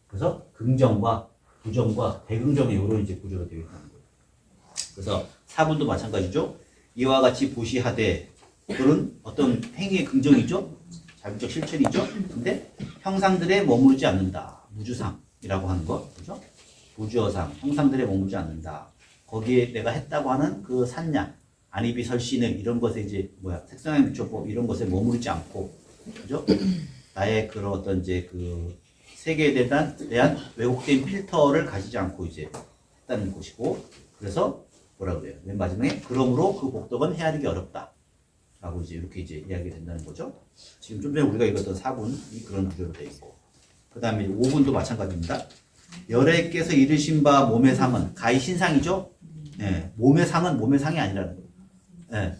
그래서 긍정과 부정과 대긍정의 이런 이제 구조로 되어 있다는 거예요. 그래서 4분도 마찬가지죠. 이와 같이 보시하되 그런 어떤 행위의 긍정이죠. 자비적 실천이죠. 근데 형상들에 머무르지 않는다. 무주상이라고 하는 것, 그죠? 무주어상, 형상들에 머무르지 않는다. 거기에 내가 했다고 하는 그 산량, 안입이 설신을 이런 것에 이제 색상의 미처법 이런 것에 머무르지 않고, 그죠? 나의 그런 어떤 이제 그 세계에 대한 왜곡된 필터를 가지지 않고 이제 했다는 것이고, 그래서 뭐라 그래요? 맨 마지막에 그러므로 그 복덕은 헤아리기 어렵다. 라고 이제 이렇게 이제 이야기가 된다는 거죠. 지금 좀 전에 우리가 읽었던 4분이 그런 구조로 되어 있고, 그 다음에 5분도 마찬가지입니다. 열애께서 이르신 바 몸의 상은 가히 신상이죠. 예, 몸의 상은 몸의 상이 아니라는 거예요. 예,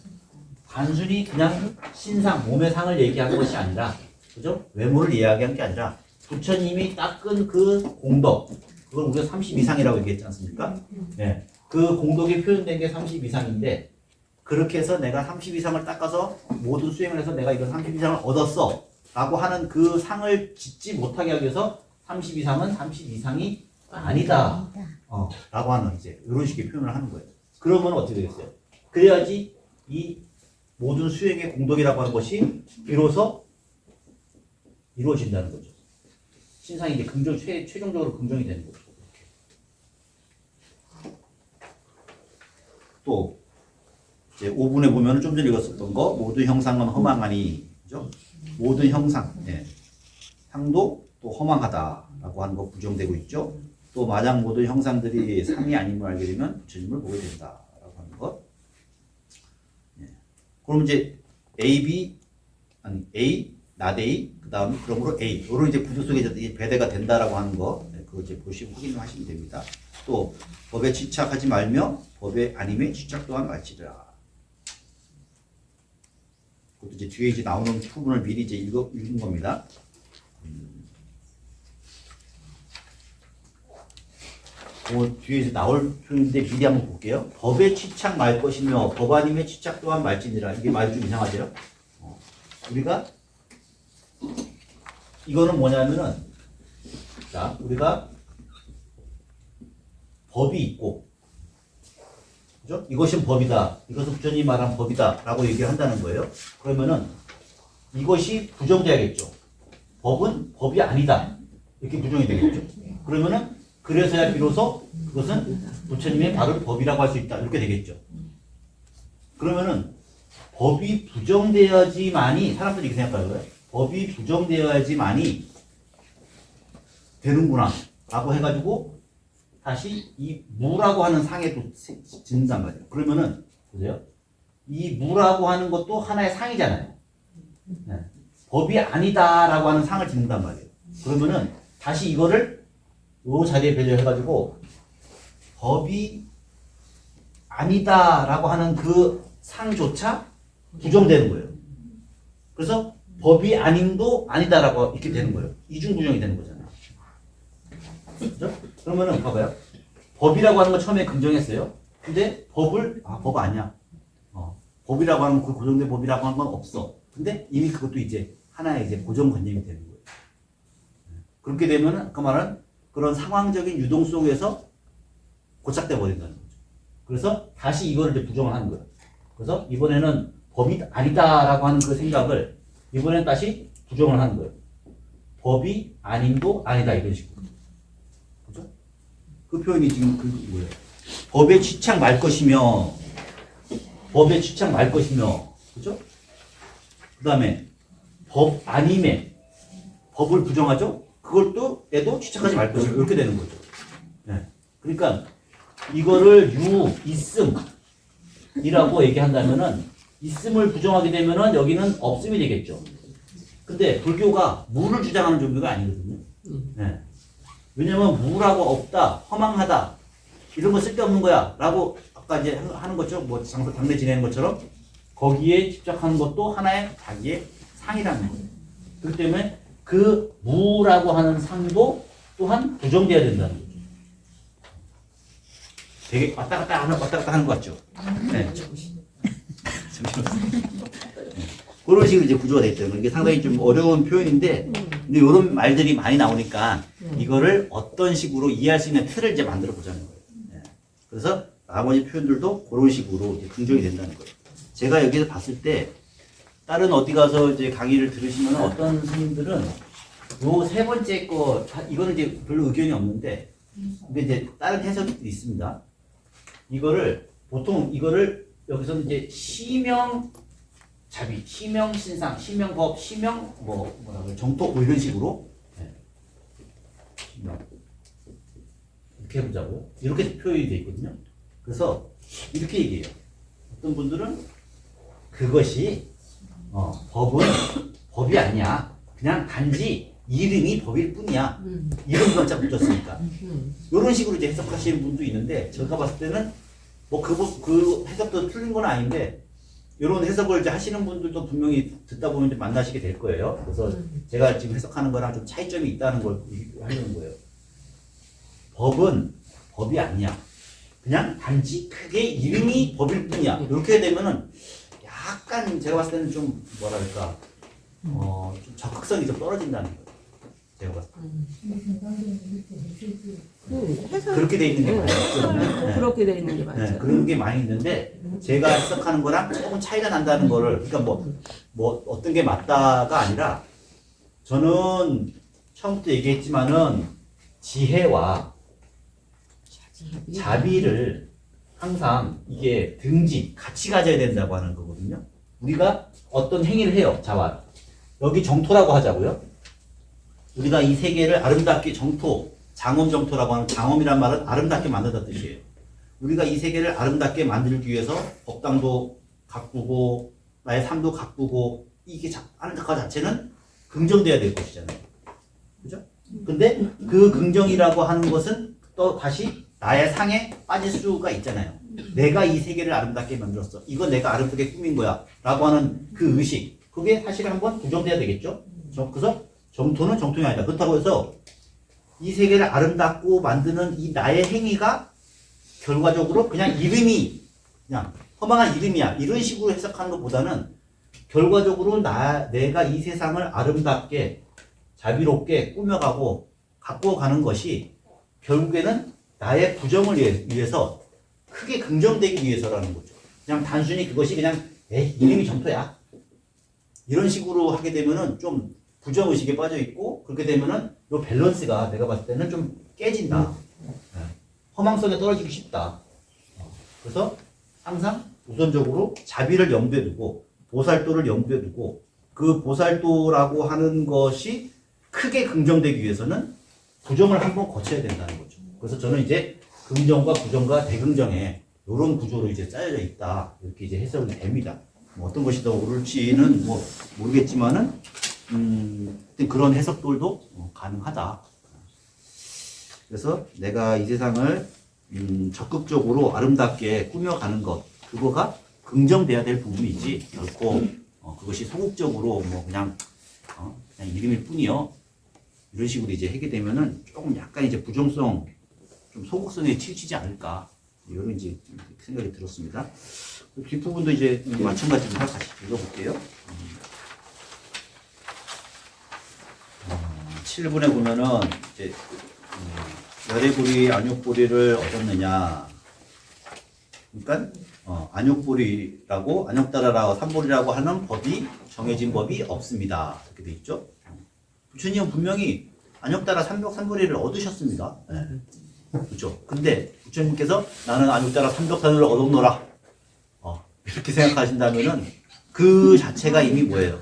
단순히 그냥 신상, 몸의 상을 얘기한 것이 아니라, 그죠? 외모를 이야기한 게 아니라 부처님이 닦은 그 공덕, 그걸 우리가 30 이상이라고 얘기했지 않습니까? 예, 그 공덕이 표현된 게 30 이상인데. 그렇게 해서 내가 30 이상을 닦아서 모든 수행을 해서 내가 이런 30 이상을 얻었어 라고 하는 그 상을 짓지 못하게 하기 위해서 30 이상은 30 이상이 아니다 라고 하는 이제 이런 식의 표현을 하는 거예요. 그러면 어떻게 되겠어요? 그래야지 이 모든 수행의 공덕이라고 하는 것이 비로소 이루어진다는 거죠. 신상이 이제 최종적으로 긍정이 되는 거죠. 또 이제 5분에 보면 좀 전에 읽었었던 거 모든 형상은 허망하니, 그죠? 모든 형상, 상도 또 허망하다라고 하는 거 부정되고 있죠. 또 만약 모든 형상들이 상이 아님을 알게 되면 부처님을 보게 된다라고 하는 것. 예. 그럼 이제 A, not A, 그 다음 그러므로 A. 이런 이제 구조 속에 이제 배대가 된다라고 하는 거. 네, 그거 이제 보시고 확인을 하시면 됩니다. 또 법에 집착하지 말며 법에 아님에 집착 또한 말지라. 그것도 이제 뒤에 이제 나오는 부분을 미리 이제 읽은 겁니다. 뒤에 이제 나올 표현인데 미리 한번 볼게요. 법에 집착 말 것이며 법 아님에 집착 또한 말지니라. 이게 말이 좀 이상하죠? 우리가 이거는 뭐냐면은 자 우리가 법이 있고 그죠? 이것은 법이다. 이것은 부처님이 말한 법이다. 라고 얘기를 한다는 거예요. 그러면은 이것이 부정돼야겠죠. 법은 법이 아니다. 이렇게 부정이 되겠죠. 그러면은 그래서야 비로소 그것은 부처님의 바른 법이라고 할 수 있다. 이렇게 되겠죠. 그러면은 법이 부정되어야지만이 사람들이 이렇게 생각하는 거예요. 법이 부정되어야지만이 되는구나. 라고 해가지고 다시 이 무라고 하는 상에도 짓는단 말이에요. 그러면은 보세요. 이 무라고 하는 것도 하나의 상이잖아요. 네. 법이 아니다라고 하는 상을 짓는단 말이에요. 그러면은 다시 이거를 요 자리에 배려해가지고 법이 아니다라고 하는 그 상조차 부정되는 거예요. 그래서 법이 아님도 아니다라고 이렇게 되는 거예요. 이중부정이 되는 거잖아요. 그렇죠? 그러면은 봐봐요. 법이라고 하는 거 처음에 긍정했어요. 근데 법을 법 아니야. 법이라고 하는 그 고정된 법이라고 하는 건 없어. 근데 이미 그것도 이제 하나의 이제 고정관념이 되는 거예요. 그렇게 되면은 그 말은 그런 상황적인 유동 속에서 고착돼 버린다는 거죠. 그래서 다시 이거를 이제 부정을 하는 거예요. 그래서 이번에는 법이 아니다라고 하는 그 생각을 이번엔 다시 부정을 하는 거예요. 법이 아님도 아니다 이런 식으로. 그죠? 그 표현이 지금 그 뭐예요? 법에 집착 말 것이며 법에 집착 말 것이며 그죠? 그 다음에 법 아님에 법을 부정하죠? 그걸 또 애도 집착하지 말 것이며 이렇게 되는 거죠. 네. 그러니까 이거를 있음이라고 얘기한다면은 있음을 부정하게 되면은 여기는 없음이 되겠죠. 근데 불교가 무를 주장하는 종교가 아니거든요. 네. 왜냐면 무라고 없다, 허망하다 이런 거 쓸데없는 거야 라고 아까 이제 하는 것처럼 뭐 당대 지내는 것처럼 거기에 집착하는 것도 하나의 자기의 상이라는 거예요. 그렇기 때문에 그 무라고 하는 상도 또한 부정돼야 된다는 거죠. 되게 왔다 갔다 하는 것 같죠? 네. 그런 식으로 이제 구조가 되어 있다는 거. 이게 상당히 좀 어려운 표현인데, 근데 이런 말들이 많이 나오니까 이거를 어떤 식으로 이해할 수 있는 틀을 이제 만들어 보자는 거예요. 네. 그래서 나머지 표현들도 그런 식으로 이제 긍정이 된다는 거예요. 제가 여기서 봤을 때 다른 어디 가서 이제 강의를 들으시면 어떤 스님들은 요 세 번째 거 이거는 이제 별로 의견이 없는데, 근데 이제 다른 해석이 있습니다. 보통 이거를 여기서는 이제 시명자비, 시명신상, 시명법, 시명 정토 뭐 이런 식으로 시명 이렇게 해보자고요. 이렇게 표현이 되어 있거든요. 그래서 이렇게 얘기해요. 어떤 분들은 그것이 법은 법이 아니야. 그냥 단지 이름이 법일 뿐이야. 이름만 짝 붙였으니까. 이런 식으로 이제 해석하시는 분도 있는데 제가 봤을 때는 뭐 그 해석도 틀린 건 아닌데 이런 해석을 이제 하시는 분들도 분명히 듣다 보면 이제 만나시게 될 거예요. 그래서 제가 지금 해석하는 거랑 좀 차이점이 있다는 걸 하려는 거예요. 법은 법이 아니야. 그냥 단지 크게 이름이 법일 뿐이야. 이렇게 되면은 약간 제가 봤을 때는 좀 뭐랄까 좀 적극성이 좀 떨어진다는 거예요. 제가 봤을 때. 그렇게 돼 있는 게 많아요. 네. 그렇게 돼 있는 게 맞아요. 네, 그런 게 많이 있는데 제가 해석하는 거랑 조금 차이가 난다는 거를 그러니까 뭐 어떤 게 맞다가 아니라 저는 처음부터 얘기했지만은 지혜와 자비를 항상 이게 등지 같이 가져야 된다고 하는 거거든요. 우리가 어떤 행위를 해요. 여기 정토라고 하자고요. 우리가 이 세계를 아름답게 정토 장엄정토라고 하는 장엄이란 말은 아름답게 만든다는 뜻이에요. 우리가 이 세계를 아름답게 만들기 위해서 법당도 가꾸고 나의 삶도 가꾸고 이게 하는 것 자체는 긍정돼야 될 것이잖아요. 그죠? 근데 그 긍정이라고 하는 것은 또 다시 나의 상에 빠질 수가 있잖아요. 내가 이 세계를 아름답게 만들었어. 이건 내가 아름답게 꾸민 거야. 라고 하는 그 의식. 그게 사실 한번 부정돼야 되겠죠? 그래서 정토는 정통이 아니다. 그렇다고 해서 이 세계를 아름답고 만드는 이 나의 행위가 결과적으로 그냥 이름이 그냥 허망한 이름이야. 이런 식으로 해석하는 것보다는 결과적으로 내가 이 세상을 아름답게 자비롭게 꾸며가고 갖고 가는 것이 결국에는 나의 부정을 위해서 크게 긍정되기 위해서라는 거죠. 그냥 단순히 그것이 그냥 이름이 정토야. 이런 식으로 하게 되면은 좀 부정의식에 빠져 있고 그렇게 되면은 이 밸런스가 내가 봤을 때는 좀 깨진다. 허망성에 떨어지기 쉽다. 그래서 항상 우선적으로 자비를 염두에 두고 보살도를 염두에 두고 그 보살도라고 하는 것이 크게 긍정되기 위해서는 부정을 한번 거쳐야 된다는 거죠. 그래서 저는 이제 긍정과 부정과 대긍정에 이런 구조로 이제 짜여져 있다. 이렇게 이제 해석이 됩니다. 뭐 어떤 것이 더 옳을지는 뭐 모르겠지만은 그런 해석들도 가능하다. 그래서 내가 이 세상을 적극적으로 아름답게 꾸며가는 것, 그거가 긍정돼야 될 부분이지 결코 그것이 소극적으로 뭐 그냥 이름일 뿐이요. 이런 식으로 이제 하게 되면은 조금 약간 이제 부정성, 좀 소극성에 치우치지 않을까 이런 이제 생각이 들었습니다. 뒷부분도 이제 마찬가지로 다시 읽어볼게요. 7분에 보면은 이제 열애보리, 안욕보리를 얻었느냐. 그러니까 안욕보리라고 안욕따라라고 삼보리라고 하는 법이 정해진 법이 없습니다. 이렇게 돼 있죠. 부처님은 분명히 안욕따라 삼보리를 얻으셨습니다. 네. 그렇죠. 근데 부처님께서 나는 안욕따라 삼벽산을 얻었노라. 이렇게 생각하신다면은 그 자체가 이미 뭐예요?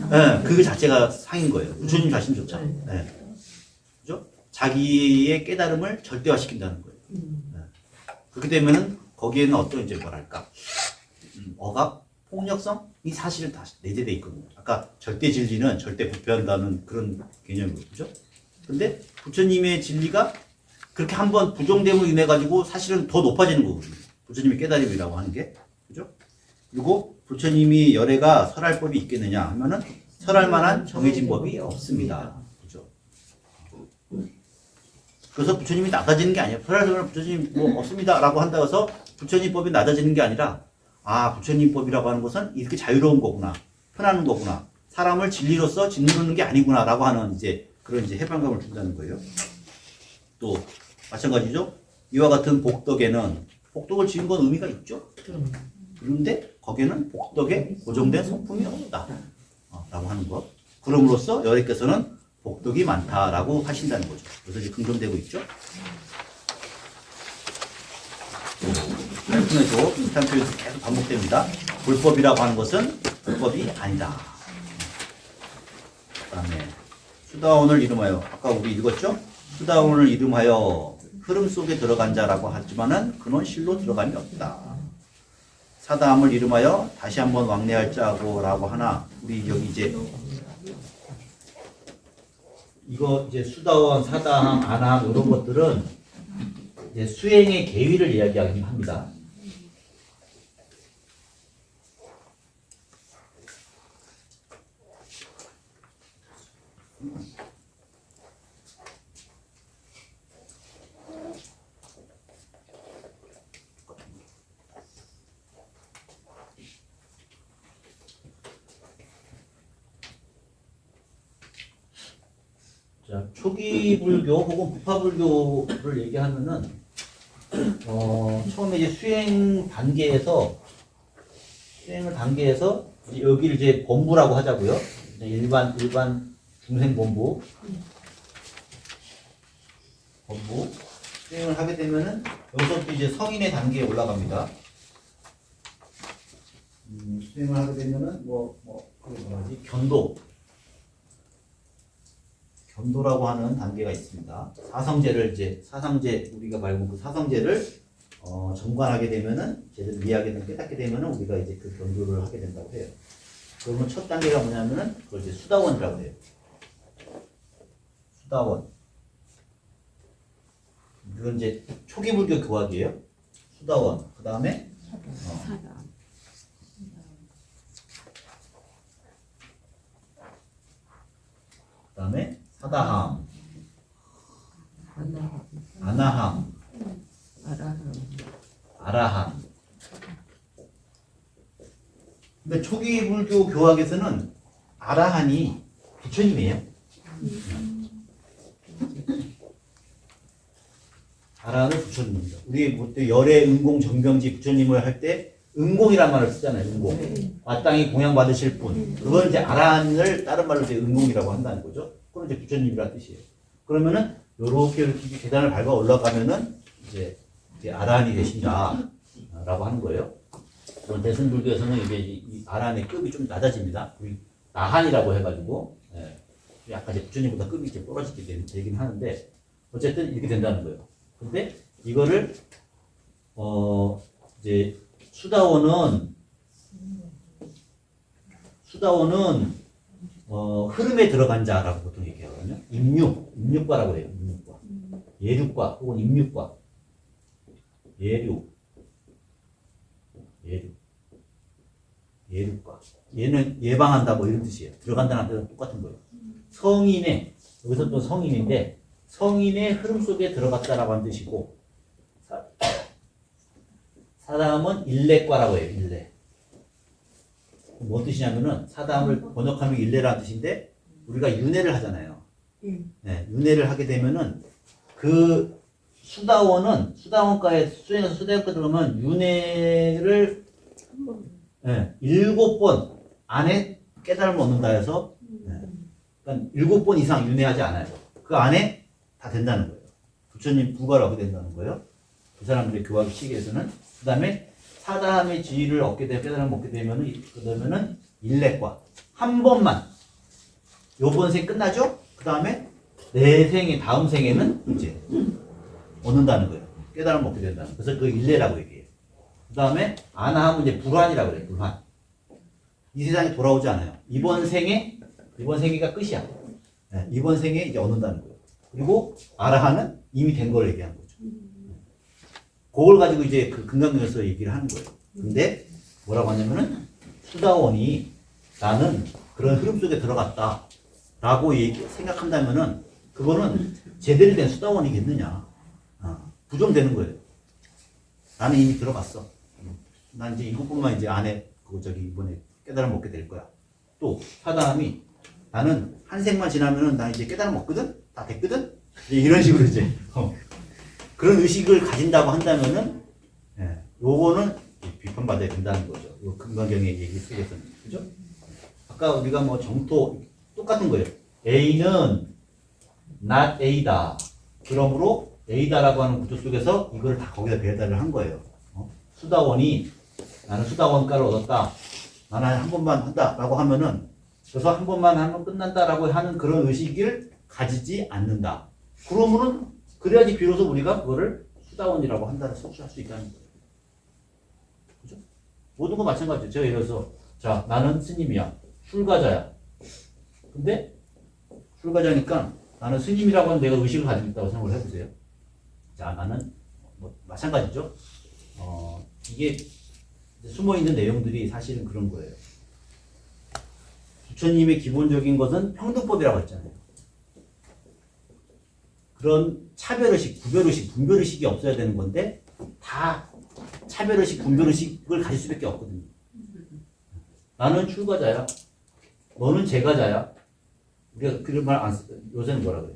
네, 그 자체가 상인 거예요. 부처님 자신조차. 네. 그죠? 자기의 깨달음을 절대화시킨다는 거예요. 네. 그렇게 되면은 거기에는 어떤 이제 뭐랄까 억압, 폭력성이 사실은 다 내재되어 있거든요. 아까 절대 진리는 절대 부패한다는 그런 개념이고, 그죠? 근데 부처님의 진리가 그렇게 한번 부정됨으로 인해 가지고 사실은 더 높아지는 거거든요. 부처님의 깨달음이라고 하는 게, 그죠? 그리고 부처님이 열애가 설할 법이 있겠느냐 하면은 설할 만한 정해진 법이 없습니다. 그죠? 그래서 부처님이 낮아지는 게 아니에요. 설할 법은 부처님 뭐 없습니다라고 한다고 해서 부처님 법이 낮아지는 게 아니라 부처님 법이라고 하는 것은 이렇게 자유로운 거구나, 편한 거구나, 사람을 진리로서 짓누르는 게 아니구나라고 하는 이제 그런 이제 해방감을 준다는 거예요. 또 마찬가지죠. 이와 같은 복덕에는 복덕을 지은 건 의미가 있죠. 그런데 거기에는 복덕에 고정된 성품이 없다. 라고 하는 것. 그럼으로써 여러분께서는 복덕이 많다라고 하신다는 거죠. 그래서 이제 긍정되고 있죠. 탈pun에도 비슷한 표현이 계속 반복됩니다. 불법이라고 하는 것은 불법이 아니다. 그 다음에 수다원을 이름하여, 아까 우리 읽었죠? 수다원을 이름하여 흐름 속에 들어간 자라고 하지만은 그는 실로 들어감이 없다. 사다함을 이름하여 다시 한번 왕래할 자고라고 하나, 우리 여기 이제 이거 이제 수다원, 사다함, 안함 이런 것들은 이제 수행의 계위를 이야기합니다. 자, 초기 불교 혹은 부파 불교를 얘기하면은 처음에 이제 수행을 단계에서 여기를 이제 본부라고 하자고요. 일반 중생 본부 수행을 하게 되면은 여기서부터 이제 성인의 단계에 올라갑니다. 수행을 하게 되면은 그게 뭐지? 견도라고 하는 단계가 있습니다. 사성제를 이제 사상제 우리가 말고 그 사성제를 정관하게 되면은 제대로 이해하게 되면 깨닫게 되면은 우리가 이제 그 견도를 하게 된다고 해요. 그러면 첫 단계가 뭐냐면은 그걸 이제 수다원이라고 해요. 수다원. 이건 이제 초기 불교 교학이에요. 수다원. 그 다음에 사다. 그다음에 사다함, 아나함. 아나함, 아라함. 아라함. 근데 초기 불교 교학에서는 아라한이 부처님이에요. 아라한은 부처님입니다. 우리 보통 열애 은공 정병지 부처님을 할 때 은공이란 말을 쓰잖아요. 은공. 마땅히 공양 받으실 분. 그건 이제 아라한을 다른 말로 이제 은공이라고 한다는 거죠. 그건 이제 부처님이라는 뜻이에요. 그러면은 요렇게 이렇게 계단을 밟아 올라가면은 이제 아라한이 되신다라고 하는 거예요. 그런 대승불교에서는 이제 이 아라한의 급이 좀 낮아집니다. 우리 나한이라고 해가지고 약간 이제 부처님보다 급이 이제 떨어지게 되긴 하는데 어쨌든 이렇게 된다는 거예요. 근데 이거를 이제 수다원은 흐름에 들어간 자라고 보통 얘기하거든요. 임육과라고 해요. 임육과, 예륙과 혹은 임육과, 예륙과. 얘는 예방한다 뭐 이런 뜻이에요. 들어간다는 뜻은 똑같은 거예요. 성인의 여기서 또 성인인데 성인의 흐름 속에 들어갔다라고 하는 뜻이고 사다음은 일례과라고 해요. 일례. 뭔 뜻이냐면은 사다음을 번역하면 일례라는 뜻인데 우리가 윤회를 하잖아요. 네, 윤회를 하게 되면은 그 수다원과에 수행해서 수다원과 들어가면 윤회를 7번 안에 깨달음을 얻는다 해서 그러니까 7번 이상 윤회하지 않아요. 그 안에 다 된다는 거예요. 부처님 부가라고 된다는 거예요. 그 사람들의 교학 시기에서는. 그 다음에 사다함의 지위를 얻게 되면 깨달음을 얻게 되면은 그러면은 일례과 한 번만 요번 생 끝나죠? 그 다음에 내 생의 다음 생에는 이제 얻는다는 거예요. 깨달음을 얻게 된다는 거예요. 그래서 그 일례라고 얘기해요. 그 다음에 아나함은 이제 불환이라고 그래요. 불환. 이 세상에 돌아오지 않아요. 이번 생애가 끝이야. 네, 이번 생에 이제 얻는다는 거예요. 그리고 아라한은 이미 된 걸 얘기하는 거죠. 그걸 가지고 이제 그 금강경에서 얘기를 하는 거예요. 근데 뭐라고 하냐면은 수다원이 나는 그런 흐름 속에 들어갔다 라고 생각한다면은 그거는 제대로 된 수다원이겠느냐. 부정되는 거예요. 나는 이미 들어갔어. 난 이제 이것뿐만 이제 안에 이번에 깨달음 먹게 될 거야. 또 사다함이 나는 한 생만 지나면은 나 이제 깨달음 먹거든? 다 됐거든? 이제 이런 식으로 이제 그런 의식을 가진다고 한다면은 요거는 비판받아야 된다는 거죠. 요 금강경의 얘기 속에서는. 그죠? 아까 우리가 뭐 정토 똑같은 거예요. A는 not A다. 그러므로 A다라고 하는 구조 속에서 이거를 다 거기다 배달을 한 거예요. 수다원이 나는 수다원가를 얻었다. 나는 한 번만 한다라고 하면은 그래서 한 번만 하면 끝난다라고 하는 그런 의식을 가지지 않는다. 그러면은 그래야지 비로소 우리가 그거를 수다원이라고 한다는 설치할 수 있다는 거예요. 그죠? 모든 거 마찬가지죠. 제가 예를 들어서 자 나는 스님이야. 출가자야. 근데 출가자니까 나는 스님이라고 하는 내가 의식을 가지고 있다고 생각을 해보세요. 자 나는 뭐 마찬가지죠. 이게 숨어있는 내용들이 사실은 그런 거예요. 부처님의 기본적인 것은 평등법이라고 했잖아요. 그런 차별의식, 구별의식, 분별의식이 없어야 되는 건데 다 차별의식, 분별의식을 가질 수밖에 없거든요. 나는 출가자야. 너는 재가자야. 우리가 그런 말 안 써. 요새는 뭐라 그래?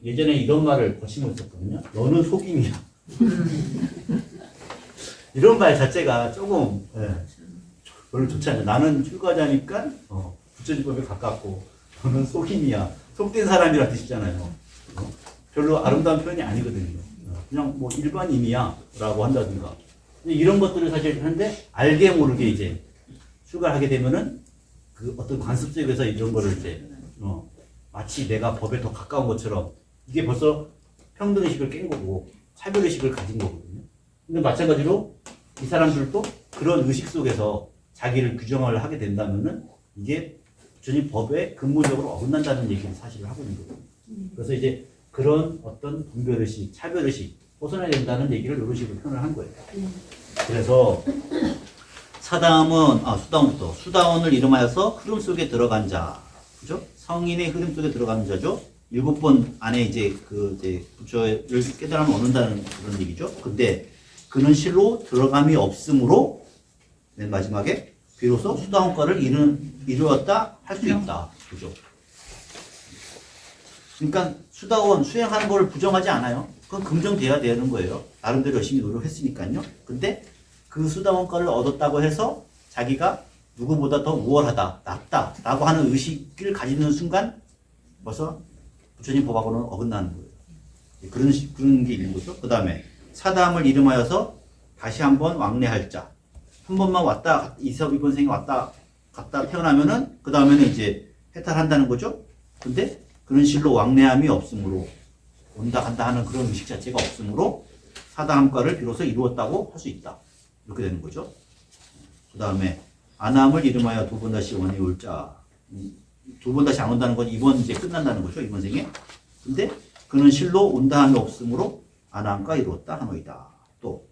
예전에 이런 말을 거치고 있었거든요. 너는 속임이야. 이런 말 자체가 조금 별로 좋지 않아요. 나는 출가자니까 부처님법에 가깝고 너는 속임이야. 속된 사람이라 뜻이잖아요. 별로 아름다운 표현이 아니거든요. 그냥 뭐 일반인이야 라고 한다든가 이런 것들을 사실 하는데 알게 모르게 이제 출가를 하게 되면은 그 어떤 관습 속에서 이런 거를 이제 마치 내가 법에 더 가까운 것처럼 이게 벌써 평등의식을 깬 거고 차별의식을 가진 거거든요. 근데 마찬가지로 이 사람들도 그런 의식 속에서 자기를 규정을 하게 된다면은 이게 부처님 법에 근본적으로 어긋난다는 얘기를 사실 하고 있는 거거든요. 그래서 이제 그런 어떤 분별의식, 차별의식 벗어나야 된다는 얘기를 이런 식으로 표현을 한 거예요. 그래서 수다원부터 수다원을 이름하여서 흐름 속에 들어간 자, 그죠? 성인의 흐름 속에 들어가는 자죠. 7번 안에 이제 부처를 깨달음을 얻는다는 그런 얘기죠. 근데 그는 실로 들어감이 없으므로 맨 마지막에 비로소 수다원과를 이루었다 할 수 있다, 그죠? 그러니까 수다원 수행하는 걸 부정하지 않아요. 그건 긍정돼야 되는 거예요. 나름대로 열심히 노력했으니까요. 근데 그 수다원과를 얻었다고 해서 자기가 누구보다 더 우월하다, 낫다 라고 하는 의식을 가지는 순간 벌써 부처님 법하고는 어긋나는 거예요. 그런 게 있는 거죠. 그 다음에 사다함을 이름하여서 다시 한번 왕래할 자. 한 번만 왔다, 이번 생에 왔다 갔다 태어나면은 그 다음에는 이제 해탈한다는 거죠. 근데 그런 실로 왕래함이 없으므로 온다 간다 하는 그런 의식 자체가 없으므로 사다함과를 비로소 이루었다고 할 수 있다. 이렇게 되는 거죠. 그 다음에 안함을 이름하여 두 번 다시 원이 올 자. 두 번 다시 안 온다는 건 이번 이제 끝난다는 거죠. 이번 생에. 근데 그는 실로 온다 함이 없으므로 안함과 이루었다 하노이다. 또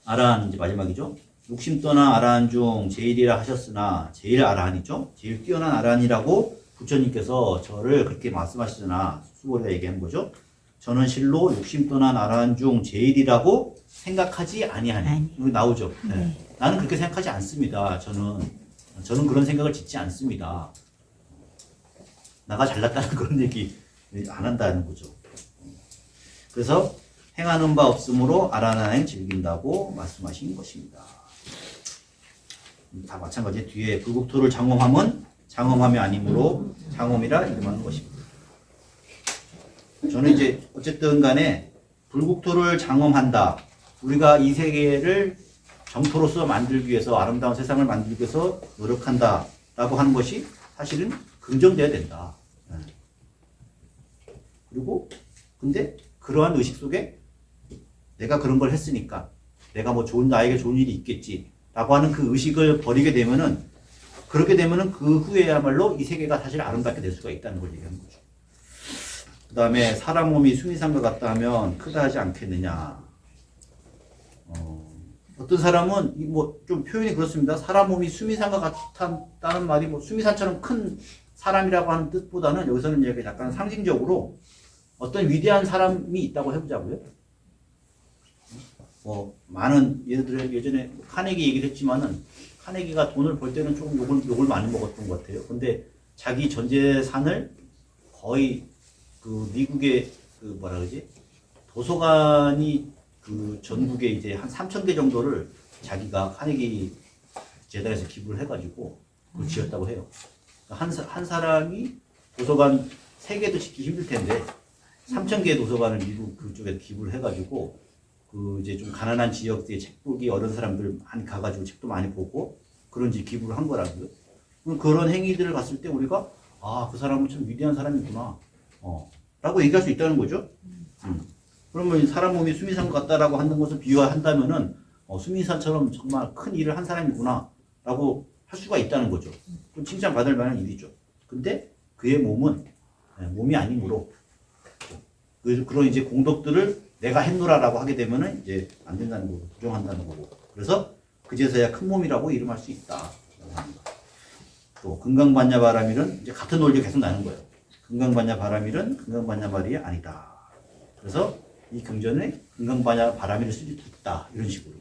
아라한 이제 마지막이죠. 욕심 떠나 아라한 중 제일이라 하셨으나 제일 아라한이죠. 제일 뛰어난 아라한이라고 부처님께서 저를 그렇게 말씀하시잖아. 수보리가 얘기한 거죠. 저는 실로 욕심 떠난 아라한 중 제일이라고 생각하지 아니하니. 여기 나오죠. 네. 나는 그렇게 생각하지 않습니다. 저는 그런 생각을 짓지 않습니다. 나가 잘났다는 그런 얘기 안 한다는 거죠. 그래서 행하는 바 없으므로 아라나행 즐긴다고 말씀하신 것입니다. 다 마찬가지. 뒤에 불국토를 장엄함은 장엄함이 아니므로 장엄이라 이름하는 것입니다. 저는 이제 어쨌든 간에 불국토를 장엄한다. 우리가 이 세계를 정토로서 만들기 위해서 아름다운 세상을 만들기 위해서 노력한다 라고 하는 것이 사실은 긍정돼야 된다. 그리고 근데 그러한 의식 속에 내가 그런 걸 했으니까 내가 뭐 나에게 좋은 일이 있겠지 라고 하는 그 의식을 버리게 되면은 그렇게 되면은 그 후에야말로 이 세계가 사실 아름답게 될 수가 있다는 걸 얘기하는 거죠. 그 다음에 사람 몸이 수미상과 같다 하면 크다 하지 않겠느냐. 어떤 사람은 뭐 좀 표현이 그렇습니다. 사람 몸이 수미산과 같다는 말이 뭐 수미산처럼 큰 사람이라고 하는 뜻보다는 여기서는 이제 약간 상징적으로 어떤 위대한 사람이 있다고 해보자고요. 뭐 많은 예를 들어 예전에 카네기 얘기를 했지만은 카네기가 돈을 벌 때는 조금 욕을 많이 먹었던 것 같아요. 근데 자기 전 재산을 거의 그 미국의 그 뭐라 그러지 도서관이 그 전국에 이제 한 3,000개 정도를 자기가 카네기 재단에서 기부를 해가지고 그걸 지었다고 해요. 한 사람이 도서관 3개도 짓기 힘들 텐데 3,000개의 도서관을 미국 그쪽에 기부를 해가지고 그 이제 좀 가난한 지역에 책 보기 어려운 사람들 많이 가가지고 책도 많이 보고 그런지 기부를 한 거라고요. 그런 행위들을 봤을 때 우리가 그 사람은 참 위대한 사람이구나 라고 얘기할 수 있다는 거죠. 그러면 사람 몸이 수미산 같다라고 하는 것을 비유한다면은 수미산처럼 정말 큰 일을 한 사람이구나 라고 할 수가 있다는 거죠. 그럼 칭찬받을 만한 일이죠. 근데 그의 몸은 몸이 아니므로 그런 이제 공덕들을 내가 했노라라고 하게 되면은 이제 안 된다는 거고 부정한다는 거고. 그래서 그제서야 큰 몸이라고 이름할 수 있다. 또 금강반야 바라밀은 이제 같은 논리가 계속 나는 거예요. 금강반야 바라밀은 금강반야 말이 아니다. 그래서 이 경전에 금강반야 바라밀을 쓸 수도 있다. 이런 식으로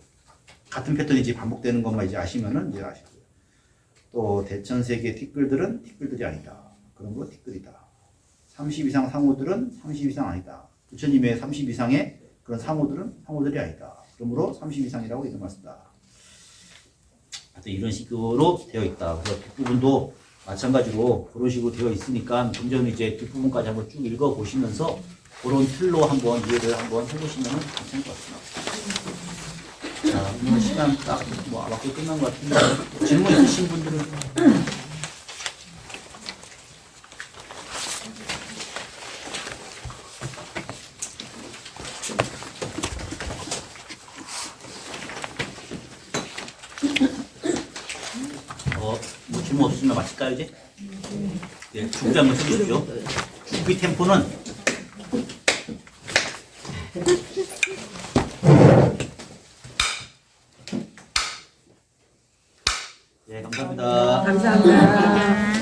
같은 패턴이 이제 반복되는 것만 이제 아시면은 이제 아시고요. 또 대천세계 티끌들은 티끌들이 아니다. 그런 거 티끌이다. 30 이상 상호들은 30 이상 아니다. 부처님의 30 이상의 그런 상호들은 상호들이 아니다. 그러므로 30 이상이라고 이름을 쓴다. 하여튼 이런 식으로 되어 있다. 그래서 뒷부분도 마찬가지로 그런 식으로 되어 있으니까 경전은 이제 뒷부분까지 한번 쭉 읽어 보시면서 그런 틀로 한번 이해를 한번 해보시면 괜찮을 것 같습니다. 자, 오늘 시간 딱 뭐 맞게 끝난 것 같은데 질문 있으신 분들은 뭐 질문 없으시면 마칠까요, 이제? 예, 준비 한번 해주십시오. 준비 템포는 예, 감사합니다. 감사합니다.